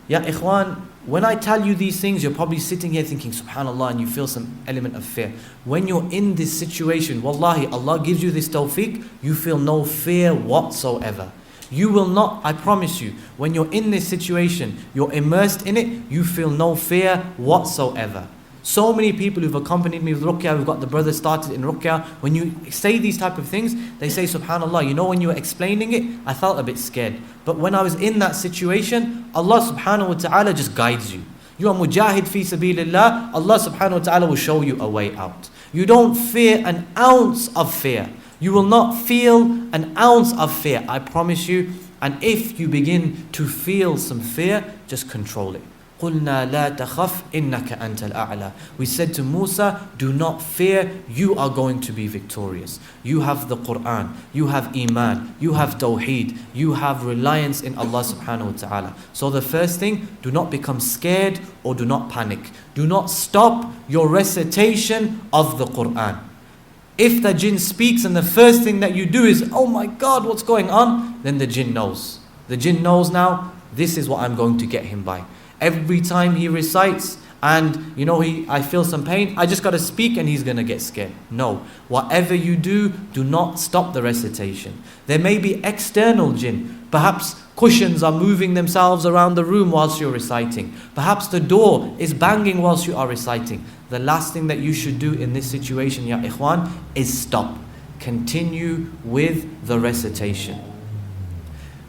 Ya ikhwan, when I tell you these things, you're probably sitting here thinking, subhanallah, and you feel some element of fear. When you're in this situation, wallahi, Allah gives you this tawfiq, you feel no fear whatsoever. You will not, I promise you, when you're in this situation, you're immersed in it, you feel no fear whatsoever. So many people who've accompanied me with Ruqya, we've got the brothers started in Ruqya, when you say these type of things, they say, subhanallah, you know, when you were explaining it, I felt a bit scared. But when I was in that situation, Allah subhanahu wa ta'ala just guides you. You are mujahid fi sabilillah, Allah subhanahu wa ta'ala will show you a way out. You don't fear an ounce of fear. You will not feel an ounce of fear, I promise you. And if you begin to feel some fear, just control it. قُلْنَا لَا تَخَفْ إِنَّكَ أَنْتَ الْأَعْلَى. We said to Musa, do not fear, you are going to be victorious. You have the Quran, you have Iman, you have Tawheed, you have reliance in Allah subhanahu wa ta'ala. So the first thing, do not become scared or do not panic. Do not stop your recitation of the Quran. If the jinn speaks and the first thing that you do is, oh my God, what's going on? Then the jinn knows. The jinn knows now, this is what I'm going to get him by. Every time he recites and I feel some pain, I just got to speak and he's going to get scared. No, whatever you do, do not stop the recitation. There may be external jinn. Perhaps cushions are moving themselves around the room whilst you're reciting. Perhaps the door is banging whilst you are reciting. The last thing that you should do in this situation, ya ikhwan, is stop. Continue with the recitation.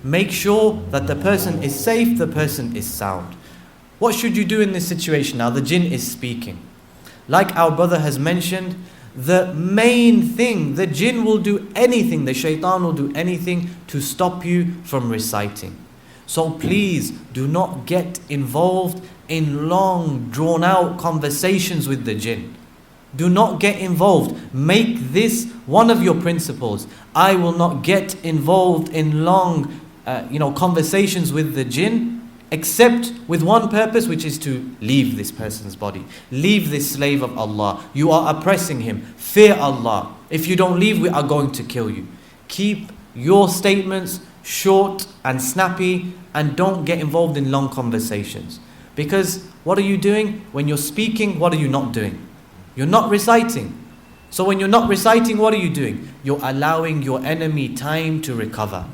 Make sure that the person is safe, the person is sound. What should you do in this situation? Now the jinn is speaking. Like our brother has mentioned, the main thing, the jinn will do anything, the shaitan will do anything to stop you from reciting. So please do not get involved in long drawn out conversations with the jinn. Do not get involved. Make this one of your principles. I will not get involved in long conversations with the jinn, except with one purpose, which is to leave this person's body. Leave this slave of Allah. You are oppressing him. Fear Allah. If you don't leave, we are going to kill you. Keep your statements short and snappy and don't get involved in long conversations. Because what are you doing? When you're speaking, what are you not doing? You're not reciting. So when you're not reciting, what are you doing? You're allowing your enemy time to recover.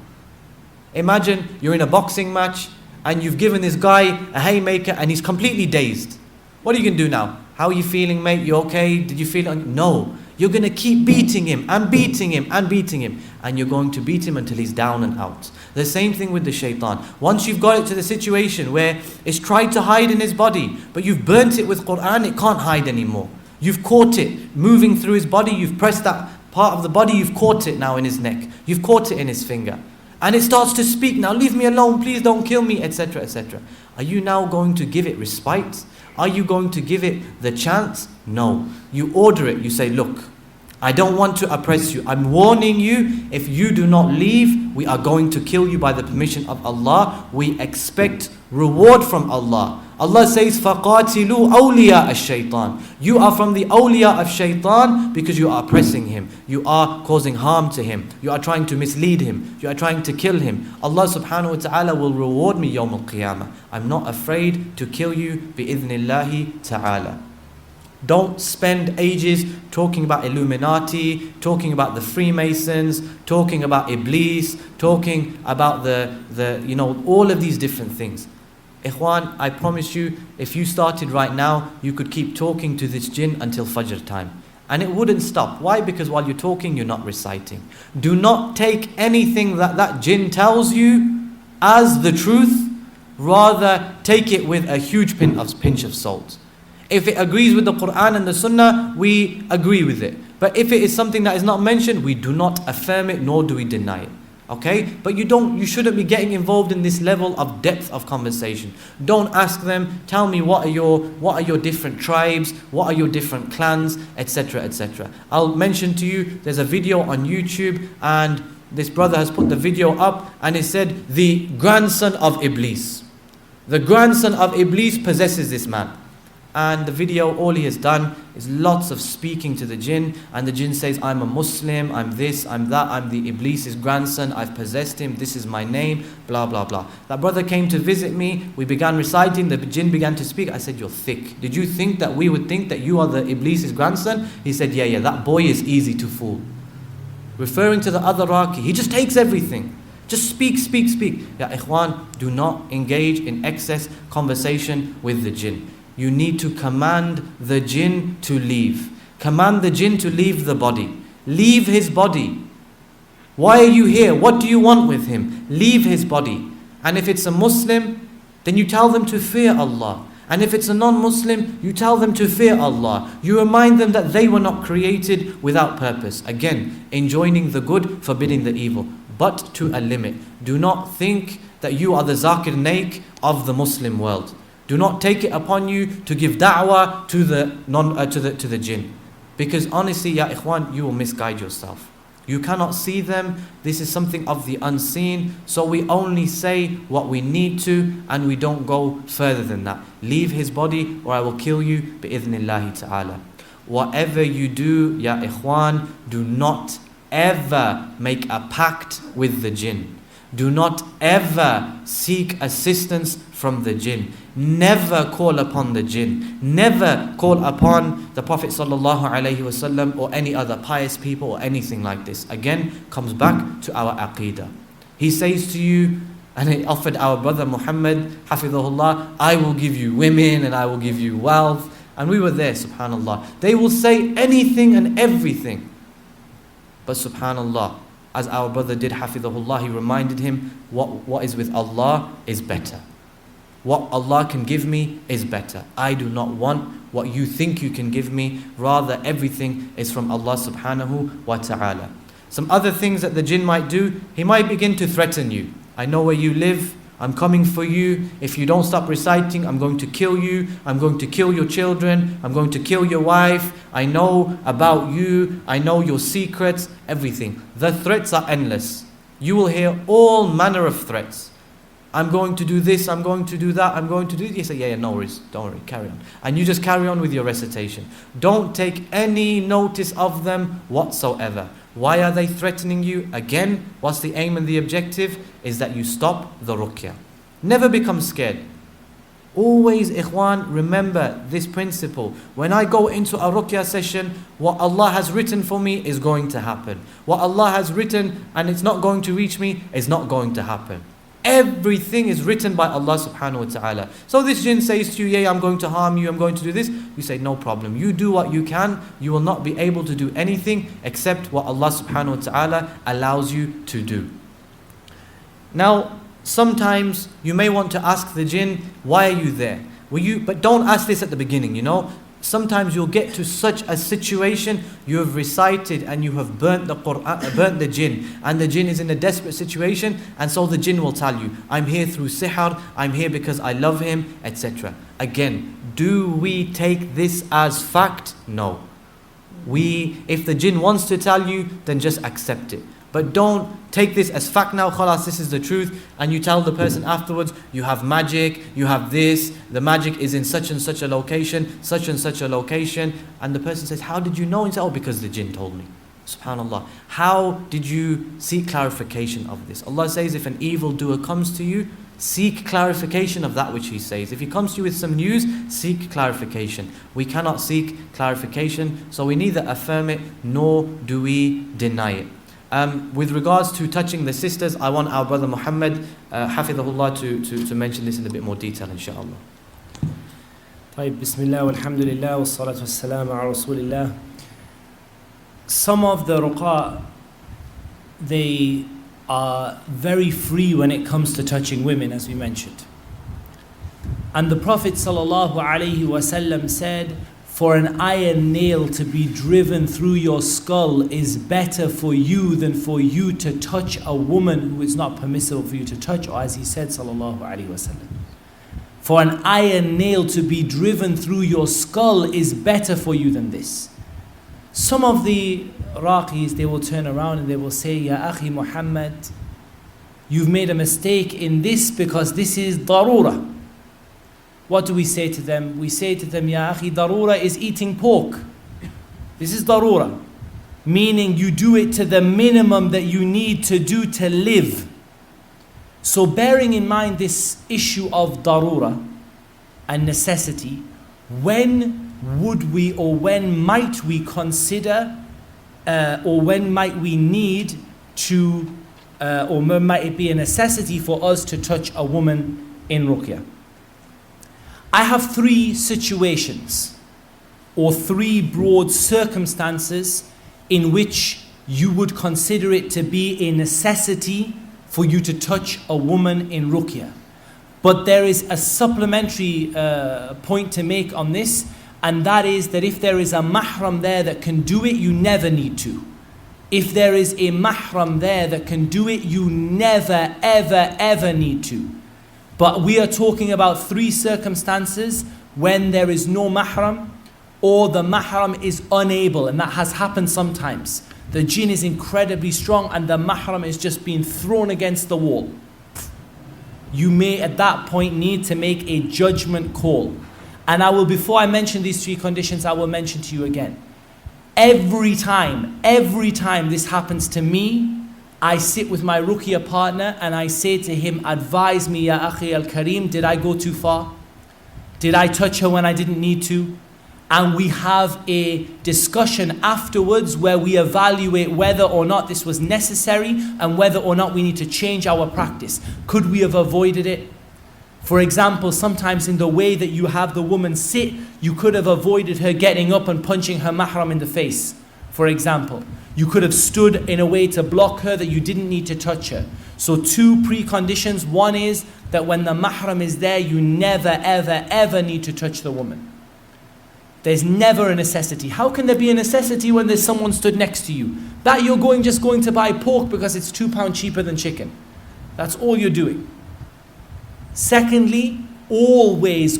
Imagine you're in a boxing match and you've given this guy a haymaker and he's completely dazed. What are you going to do now? How are you feeling, mate? You okay? Did you feel it? No. You're going to keep beating him and beating him and beating him. And you're going to beat him until he's down and out. The same thing with the shaitan. Once you've got it to the situation where it's tried to hide in his body, but you've burnt it with Quran, it can't hide anymore. You've caught it moving through his body. You've pressed that part of the body. You've caught it now in his neck. You've caught it in his finger. And it starts to speak, now leave me alone, please don't kill me, etc., etc. Are you now going to give it respite? Are you going to give it the chance? No. You order it, you say, look, I don't want to oppress you. I'm warning you, if you do not leave, we are going to kill you by the permission of Allah. We expect reward from Allah. Allah says, فَقَاتِلُوا أَوْلِيَاءَ الشَّيْطَانِ. You are from the awliya of shaitan because you are oppressing him. You are causing harm to him. You are trying to mislead him. You are trying to kill him. Allah subhanahu wa ta'ala will reward me yawm al-qiyamah. I'm not afraid to kill you bi-idhnillahi ta'ala. Don't spend ages talking about Illuminati, talking about the Freemasons, talking about Iblis, talking about all of these different things. Ikhwan, I promise you, if you started right now, you could keep talking to this jinn until Fajr time. And it wouldn't stop. Why? Because while you're talking, you're not reciting. Do not take anything that jinn tells you as the truth. Rather, take it with a huge pinch of salt. If it agrees with the Quran and the Sunnah, we agree with it. But if it is something that is not mentioned, we do not affirm it, nor do we deny it. Okay? But you shouldn't be getting involved in this level of depth of conversation. Don't ask them, tell me what are your different tribes, what are your different clans, etc., etc. I'll mention to you, there's a video on YouTube and this brother has put the video up and it said, the grandson of Iblis. The grandson of Iblis possesses this man. And the video, all he has done is lots of speaking to the jinn, and the jinn says, I'm a Muslim, I'm this, I'm that, I'm the Iblis's grandson, I've possessed him, this is my name, blah, blah, blah. That brother came to visit me, we began reciting, the jinn began to speak. I said, you're thick. Did you think that we would think that you are the Iblis's grandson? He said, yeah, that boy is easy to fool. Referring to the other Raqi, he just takes everything. Just speak. Ya ikhwan, do not engage in excess conversation with the jinn. You need to command the jinn to leave. Command the jinn to leave the body. Leave his body. Why are you here? What do you want with him? Leave his body. And if it's a Muslim, then you tell them to fear Allah. And if it's a non-Muslim, you tell them to fear Allah. You remind them that they were not created without purpose. Again, enjoining the good, forbidding the evil. But to a limit. Do not think that you are the Zakir Naik of the Muslim world. Do not take it upon you to give da'wah to the jinn. Because honestly, ya ikhwan, you will misguide yourself. You cannot see them. This is something of the unseen. So we only say what we need to, and we don't go further than that. Leave his body or I will kill you bi'idhnillahi ta'ala. Whatever you do, ya ikhwan, do not ever make a pact with the jinn. Do not ever seek assistance from the jinn. Never call upon the jinn. Never call upon the Prophet ﷺ or any other pious people or anything like this. Again, comes back to our aqidah. He says to you, and he offered our brother Muhammad, hafidhahullah, I will give you women and I will give you wealth. And we were there, subhanallah. They will say anything and everything. But subhanallah, as our brother did, hafidhahullah, he reminded him, what is with Allah is better. What Allah can give me is better. I do not want what you think you can give me. Rather, everything is from Allah subhanahu wa ta'ala. Some other things that the jinn might do, he might begin to threaten you. I know where you live. I'm coming for you. If you don't stop reciting, I'm going to kill you. I'm going to kill your children. I'm going to kill your wife. I know about you. I know your secrets. Everything. The threats are endless. You will hear all manner of threats. I'm going to do this, I'm going to do that, I'm going to do this. You say, yeah, no worries, don't worry, carry on. And you just carry on with your recitation. Don't take any notice of them whatsoever. Why are they threatening you? Again, what's the aim and the objective? Is that you stop the ruqya. Never become scared. Always, ikhwan, remember this principle. When I go into a ruqya session, what Allah has written for me is going to happen. What Allah has written and it's not going to reach me is not going to happen. Everything is written by Allah subhanahu wa ta'ala. So this jinn says to you, yeah, I'm going to harm you, I'm going to do this. You say, no problem. You do what you can. You will not be able to do anything except what Allah subhanahu wa ta'ala allows you to do. Now, sometimes you may want to ask the jinn, why are you there? But don't ask this at the beginning, you know. Sometimes you'll get to such a situation, you have recited and you have burnt the Quran, burnt the jinn, and the jinn is in a desperate situation, and so the jinn will tell you, I'm here through sihr, I'm here because I love him, etc. Again, do we take this as fact? No. If the jinn wants to tell you, then just accept it. But don't take this as fact now, khalas, this is the truth, and you tell the person afterwards, you have magic, you have this, the magic is in such and such a location, such and such a location, and the person says, how did you know? And you say, oh, because the jinn told me. Subhanallah. How did you seek clarification of this? Allah says, if an evildoer comes to you, seek clarification of that which he says. If he comes to you with some news, seek clarification. We cannot seek clarification, so we neither affirm it nor do we deny it. With regards to touching the sisters, I want our brother Muhammad, hafidhahullah, to mention this in a bit more detail, inshallah. طيب, Bismillah, walhamdulillah, wassalatu wassalamu ala rasulillah. Some of the ruqa, they are very free when it comes to touching women, as we mentioned. And the Prophet sallallahu alaihi wasallam said, for an iron nail to be driven through your skull is better for you than for you to touch a woman who is not permissible for you to touch, or as he said, sallallahu alaihi wasallam. For an iron nail to be driven through your skull is better for you than this. Some of the Raqis, they will turn around and they will say, Ya Akhi Muhammad, you've made a mistake in this because this is darura. What do we say to them? We say to them, Ya akhi, darura is eating pork. This is darura. Meaning you do it to the minimum that you need to do to live. So bearing in mind this issue of darura and necessity, when would we or when might we consider or when might we need to or when might it be a necessity for us to touch a woman in ruqya? I have three situations or three broad circumstances in which you would consider it to be a necessity for you to touch a woman in ruqya. But there is a supplementary point to make on this, and that is that if there is a mahram there that can do it, you never need to. If there is a mahram there that can do it, you never, ever, ever need to. But we are talking about three circumstances when there is no mahram, or the mahram is unable, and that has happened sometimes. The jinn is incredibly strong and the mahram is just being thrown against the wall. You may at that point need to make a judgment call. And I will, before I mention these three conditions, I will mention to you again. Every time this happens to me, I sit with my ruqya partner and I say to him, advise me, ya akhi al-kareem, did I go too far? Did I touch her when I didn't need to? And we have a discussion afterwards where we evaluate whether or not this was necessary and whether or not we need to change our practice. Could we have avoided it? For example, sometimes in the way that you have the woman sit, you could have avoided her getting up and punching her mahram in the face. For example, you could have stood in a way to block her that you didn't need to touch her. So two preconditions. One is that when the mahram is there, you never, ever, ever need to touch the woman. There's never a necessity. How can there be a necessity when there's someone stood next to you? That you're just going to buy pork because it's £2 cheaper than chicken. That's all you're doing. Secondly, always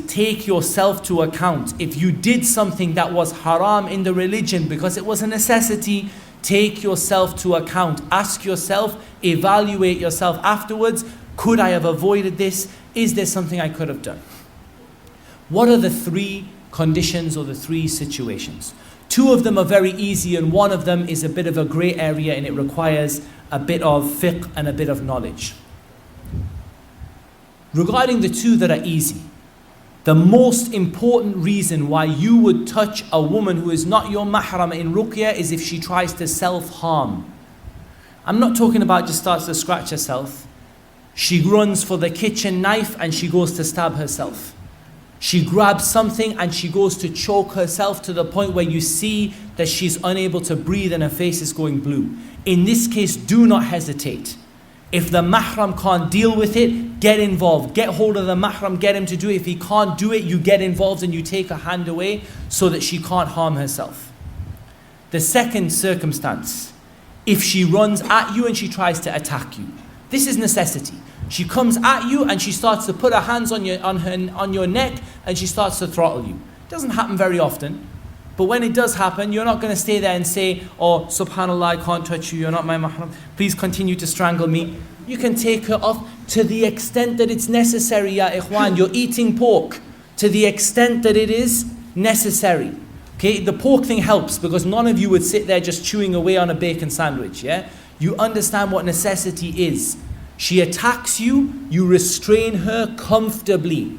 take yourself to account. If you did something that was haram in the religion because it was a necessity, take yourself to account. Ask yourself, evaluate yourself afterwards. Could I have avoided this? Is there something I could have done? What are the three conditions or the three situations? Two of them are very easy and one of them is a bit of a grey area and it requires a bit of fiqh and a bit of knowledge. Regarding the two that are easy, the most important reason why you would touch a woman who is not your mahram in ruqya is if she tries to self-harm. I'm not talking about just starts to scratch herself. She runs for the kitchen knife and she goes to stab herself. She grabs something and she goes to choke herself to the point where you see that she's unable to breathe and her face is going blue. In this case, do not hesitate. If the mahram can't deal with it, get involved. Get hold of the mahram, get him to do it. If he can't do it, you get involved and you take her hand away so that she can't harm herself. The second circumstance, if she runs at you and she tries to attack you. This is necessity. She comes at you and she starts to put her hands on your neck and she starts to throttle you. It doesn't happen very often. But when it does happen, you're not going to stay there and say, oh, subhanallah, I can't touch you, you're not my mahram, please continue to strangle me. You can take her off to the extent that it's necessary, ya ikhwan. You're eating pork to the extent that it is necessary. Okay, the pork thing helps because none of you would sit there just chewing away on a bacon sandwich, yeah? You understand what necessity is. She attacks you, you restrain her comfortably.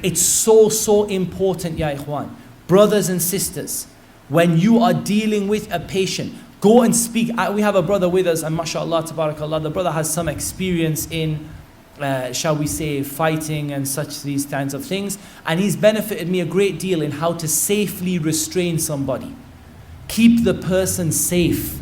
It's so important, ya ikhwan. Brothers and sisters, when you are dealing with a patient, go and speak. We have a brother with us, and mashallah, tabarakallah, the brother has some experience in, shall we say, fighting and such these kinds of things. And he's benefited me a great deal in how to safely restrain somebody. Keep the person safe.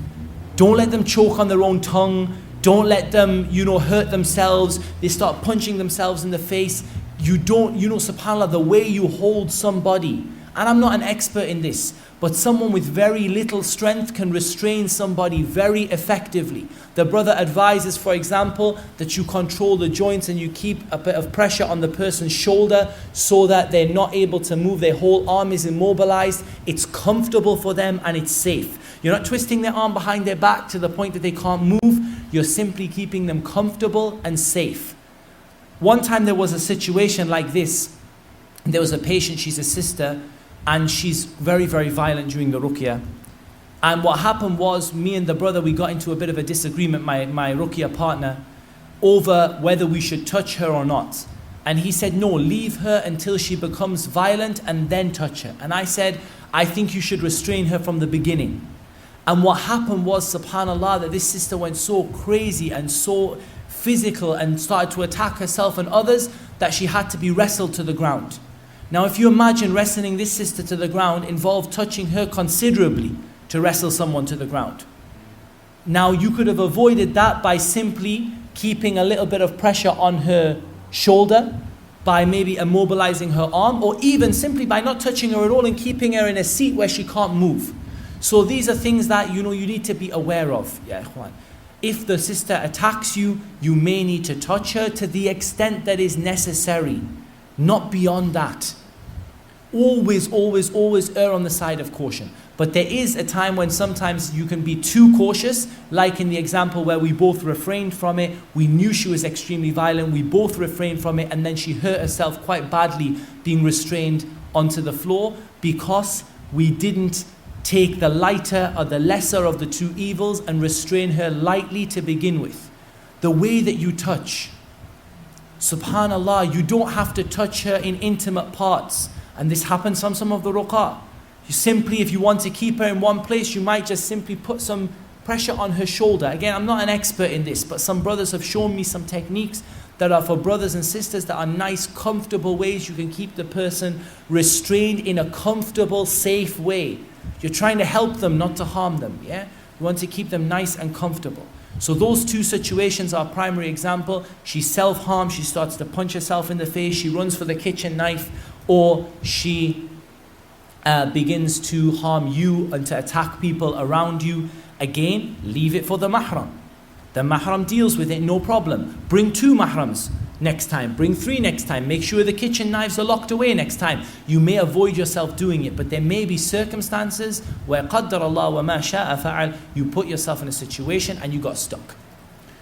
Don't let them choke on their own tongue. Don't let them, hurt themselves. They start punching themselves in the face. You don't, subhanAllah, the way you hold somebody, and I'm not an expert in this, but someone with very little strength can restrain somebody very effectively. The brother advises, for example, that you control the joints and you keep a bit of pressure on the person's shoulder so that they're not able to move, their whole arm is immobilized, it's comfortable for them and it's safe. You're not twisting their arm behind their back to the point that they can't move, you're simply keeping them comfortable and safe. One time there was a situation like this there was a patient, she's a sister, and she's very, very violent during the ruqya. And what happened was, me and the brother, we got into a bit of a disagreement, my ruqya partner, over whether we should touch her or not. And he said, no, leave her until she becomes violent and then touch her. And I said, I think you should restrain her from the beginning. And what happened was, subhanAllah, that this sister went so crazy and so physical and started to attack herself and others that she had to be wrestled to the ground. Now, if you imagine wrestling this sister to the ground involved touching her considerably to wrestle someone to the ground. Now, you could have avoided that by simply keeping a little bit of pressure on her shoulder, by maybe immobilizing her arm, or even simply by not touching her at all and keeping her in a seat where she can't move. So these are things that you need to be aware of. Ya ikhwan. If the sister attacks you, you may need to touch her to the extent that is necessary, not beyond that. Always, always, always err on the side of caution. But there is a time when sometimes you can be too cautious, like in the example where we both refrained from it. We knew she was extremely violent, we both refrained from it, and then she hurt herself quite badly being restrained onto the floor because we didn't take the lighter or the lesser of the two evils and restrain her lightly to begin with. The way that you touch, subhanallah, you don't have to touch her in intimate parts. And this happens from some of the ruqa. You simply, if you want to keep her in one place, you might just simply put some pressure on her shoulder. Again, I'm not an expert in this, but some brothers have shown me some techniques that are for brothers and sisters that are nice, comfortable ways you can keep the person restrained in a comfortable, safe way. You're trying to help them, not to harm them. Yeah, you want to keep them nice and comfortable. So those two situations are a primary example. She self-harms, she starts to punch herself in the face, she runs for the kitchen knife, or she begins to harm you and to attack people around you. Again, leave it for the mahram. The mahram deals with it, no problem. Bring 2 mahrams next time, bring 3 next time. Make sure the kitchen knives are locked away next time. You may avoid yourself doing it, but there may be circumstances where qaddar Allah wa ma sha'a fa'al, you put yourself in a situation and you got stuck.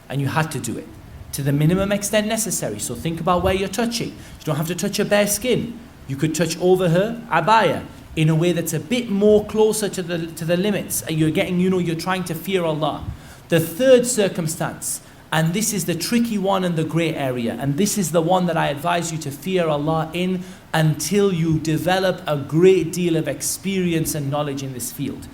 And you had to do it to the minimum extent necessary. So think about where you're touching. You don't have to touch her bare skin. You could touch over her abaya in a way that's a bit more closer to the limits, and you're getting, you're trying to fear Allah. The third circumstance, and this is the tricky one and the grey area, and this is the one that I advise you to fear Allah in until you develop a great deal of experience and knowledge in this field.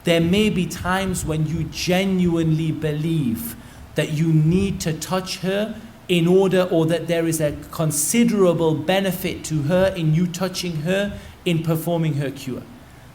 There may be times when you genuinely believe that you need to touch her in order, or that there is a considerable benefit to her in you touching her in performing her cure.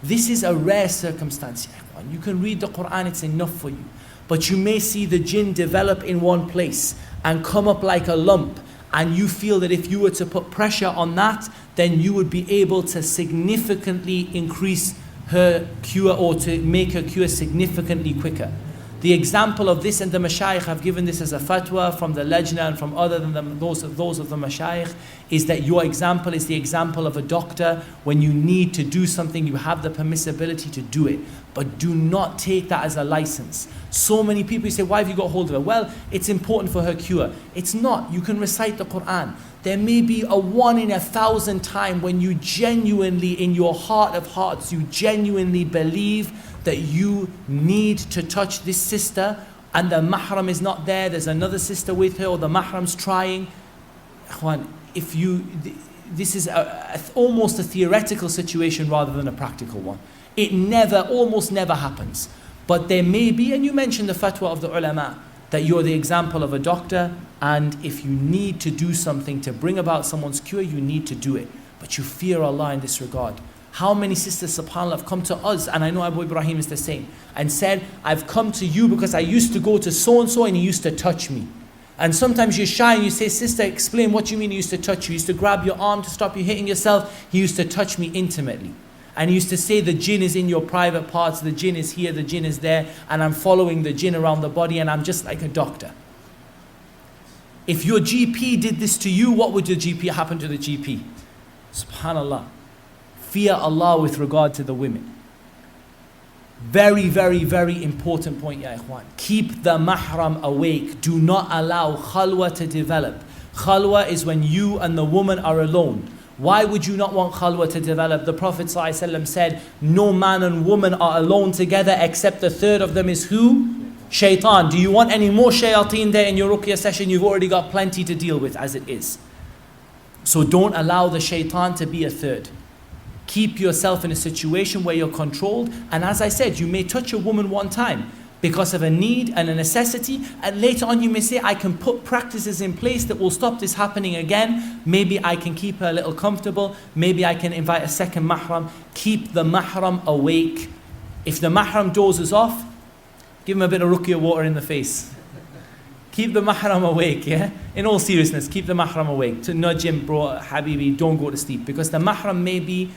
This is a rare circumstance. You can read the Quran, it's enough for you. But you may see the jinn develop in one place and come up like a lump, and you feel that if you were to put pressure on that, then you would be able to significantly increase her cure, or to make her cure significantly quicker. The example of this, and the mashayikh have given this as a fatwa from the lajna and from other than those of the mashayikh, is that your example is the example of a doctor. When you need to do something, you have the permissibility to do it, but do not take that as a license. So many people say, why have you got hold of her? Well, it's important for her cure. It's not. You can recite the Quran. There may be a 1 in 1,000 time when you genuinely, in your heart of hearts, you genuinely believe that you need to touch this sister, and the mahram is not there, there's another sister with her, or the mahram's trying. This is almost a theoretical situation rather than a practical one. It almost never happens. But there may be, and you mentioned the fatwa of the ulama, that you're the example of a doctor, and if you need to do something to bring about someone's cure, you need to do it. But you fear Allah in this regard. How many sisters, subhanAllah, have come to us, and I know Abu Ibraheem is the same, and said, I've come to you because I used to go to so-and-so and he used to touch me. And sometimes you're shy and you say, sister, explain what you mean he used to touch you. He used to grab your arm to stop you hitting yourself. He used to touch me intimately. And he used to say the jinn is in your private parts, the jinn is here, the jinn is there, and I'm following the jinn around the body, and I'm just like a doctor. If your GP did this to you, what would your GP happen to the GP? SubhanAllah. Fear Allah with regard to the women. Very, very, very important point, ya ikhwan. Keep the mahram awake. Do not allow khalwa to develop. Khalwa is when you and the woman are alone. Why would you not want khalwa to develop? The Prophet ﷺ said, no man and woman are alone together except the third of them is who? Shaitan. Do you want any more shayateen there in your ruqya session? You've already got plenty to deal with as it is. So don't allow the shaitan to be a third. Keep yourself in a situation where you're controlled. And as I said, you may touch a woman one time because of a need and a necessity, and later on you may say, I can put practices in place that will stop this happening again. Maybe I can keep her a little comfortable. Maybe I can invite a second mahram. Keep the mahram awake. If the mahram dozes off, give him a bit of ruqya water in the face. Keep the mahram awake, yeah? In all seriousness, keep the mahram awake. To nudge him, bro, habibi, don't go to sleep. Because the mahram maybe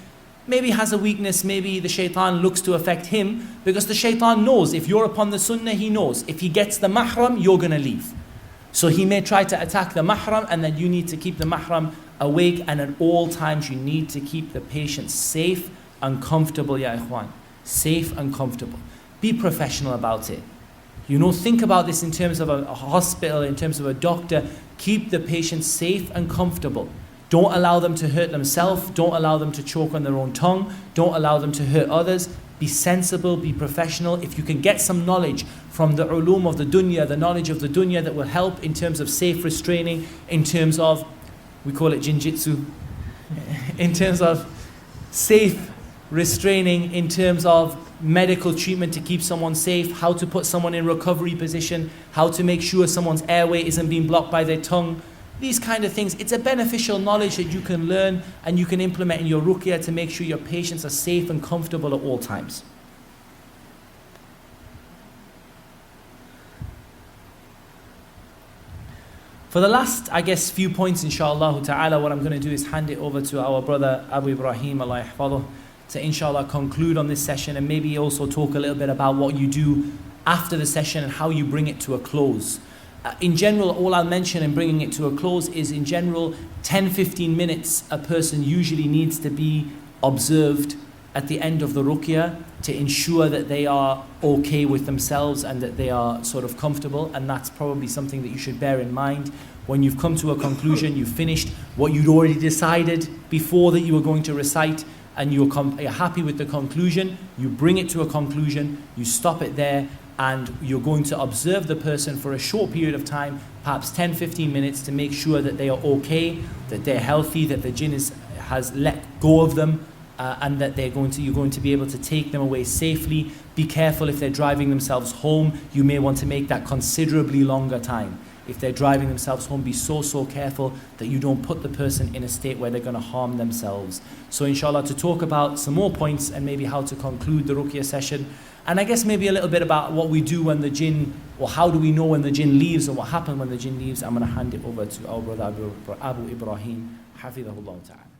has a weakness, maybe the shaitan looks to affect him, because the shaitan knows if you're upon the sunnah, he knows if he gets the mahram, you're going to leave. So he may try to attack the mahram, and then you need to keep the mahram awake, and at all times you need to keep the patient safe and comfortable, ya ikhwan. Safe and comfortable. Be professional about it. You know, think about this in terms of a hospital, in terms of a doctor. Keep the patient safe and comfortable. Don't allow them to hurt themselves. Don't allow them to choke on their own tongue. Don't allow them to hurt others. Be sensible, be professional. If you can get some knowledge from the ulum of the dunya, the knowledge of the dunya that will help in terms of safe restraining, in terms of, we call it jinjitsu, in terms of safe restraining, in terms of medical treatment to keep someone safe, how to put someone in recovery position, how to make sure someone's airway isn't being blocked by their tongue. These kind of things, it's a beneficial knowledge that you can learn and you can implement in your ruqya to make sure your patients are safe and comfortable at all times. For the last, I guess, few points, inshallah ta'ala, what I'm going to do is hand it over to our brother Abu Ibraheem, Allah yahfadhuh, to inshallah conclude on this session, and maybe also talk a little bit about what you do after the session and how you bring it to a close. In general, all I'll mention in bringing it to a close is, in general, 10-15 minutes a person usually needs to be observed at the end of the ruqya to ensure that they are okay with themselves and that they are sort of comfortable, and that's probably something that you should bear in mind. When you've come to a conclusion, you've finished what you'd already decided before that you were going to recite, and you're happy with the conclusion, you bring it to a conclusion, you stop it there, and you're going to observe the person for a short period of time, perhaps 10-15 minutes, to make sure that they are okay, that they're healthy, that the jinn has let go of them, and that you're going to be able to take them away safely. Be careful if they're driving themselves home. You may want to make that considerably longer time. If they're driving themselves home, be so careful that you don't put the person in a state where they're going to harm themselves. So inshallah, to talk about some more points and maybe how to conclude the ruqya session, and I guess maybe a little bit about what we do when the jinn, or how do we know when the jinn leaves, or what happens when the jinn leaves, I'm going to hand it over to our brother Abu Ibraheem, hafidhahullah ta'ala.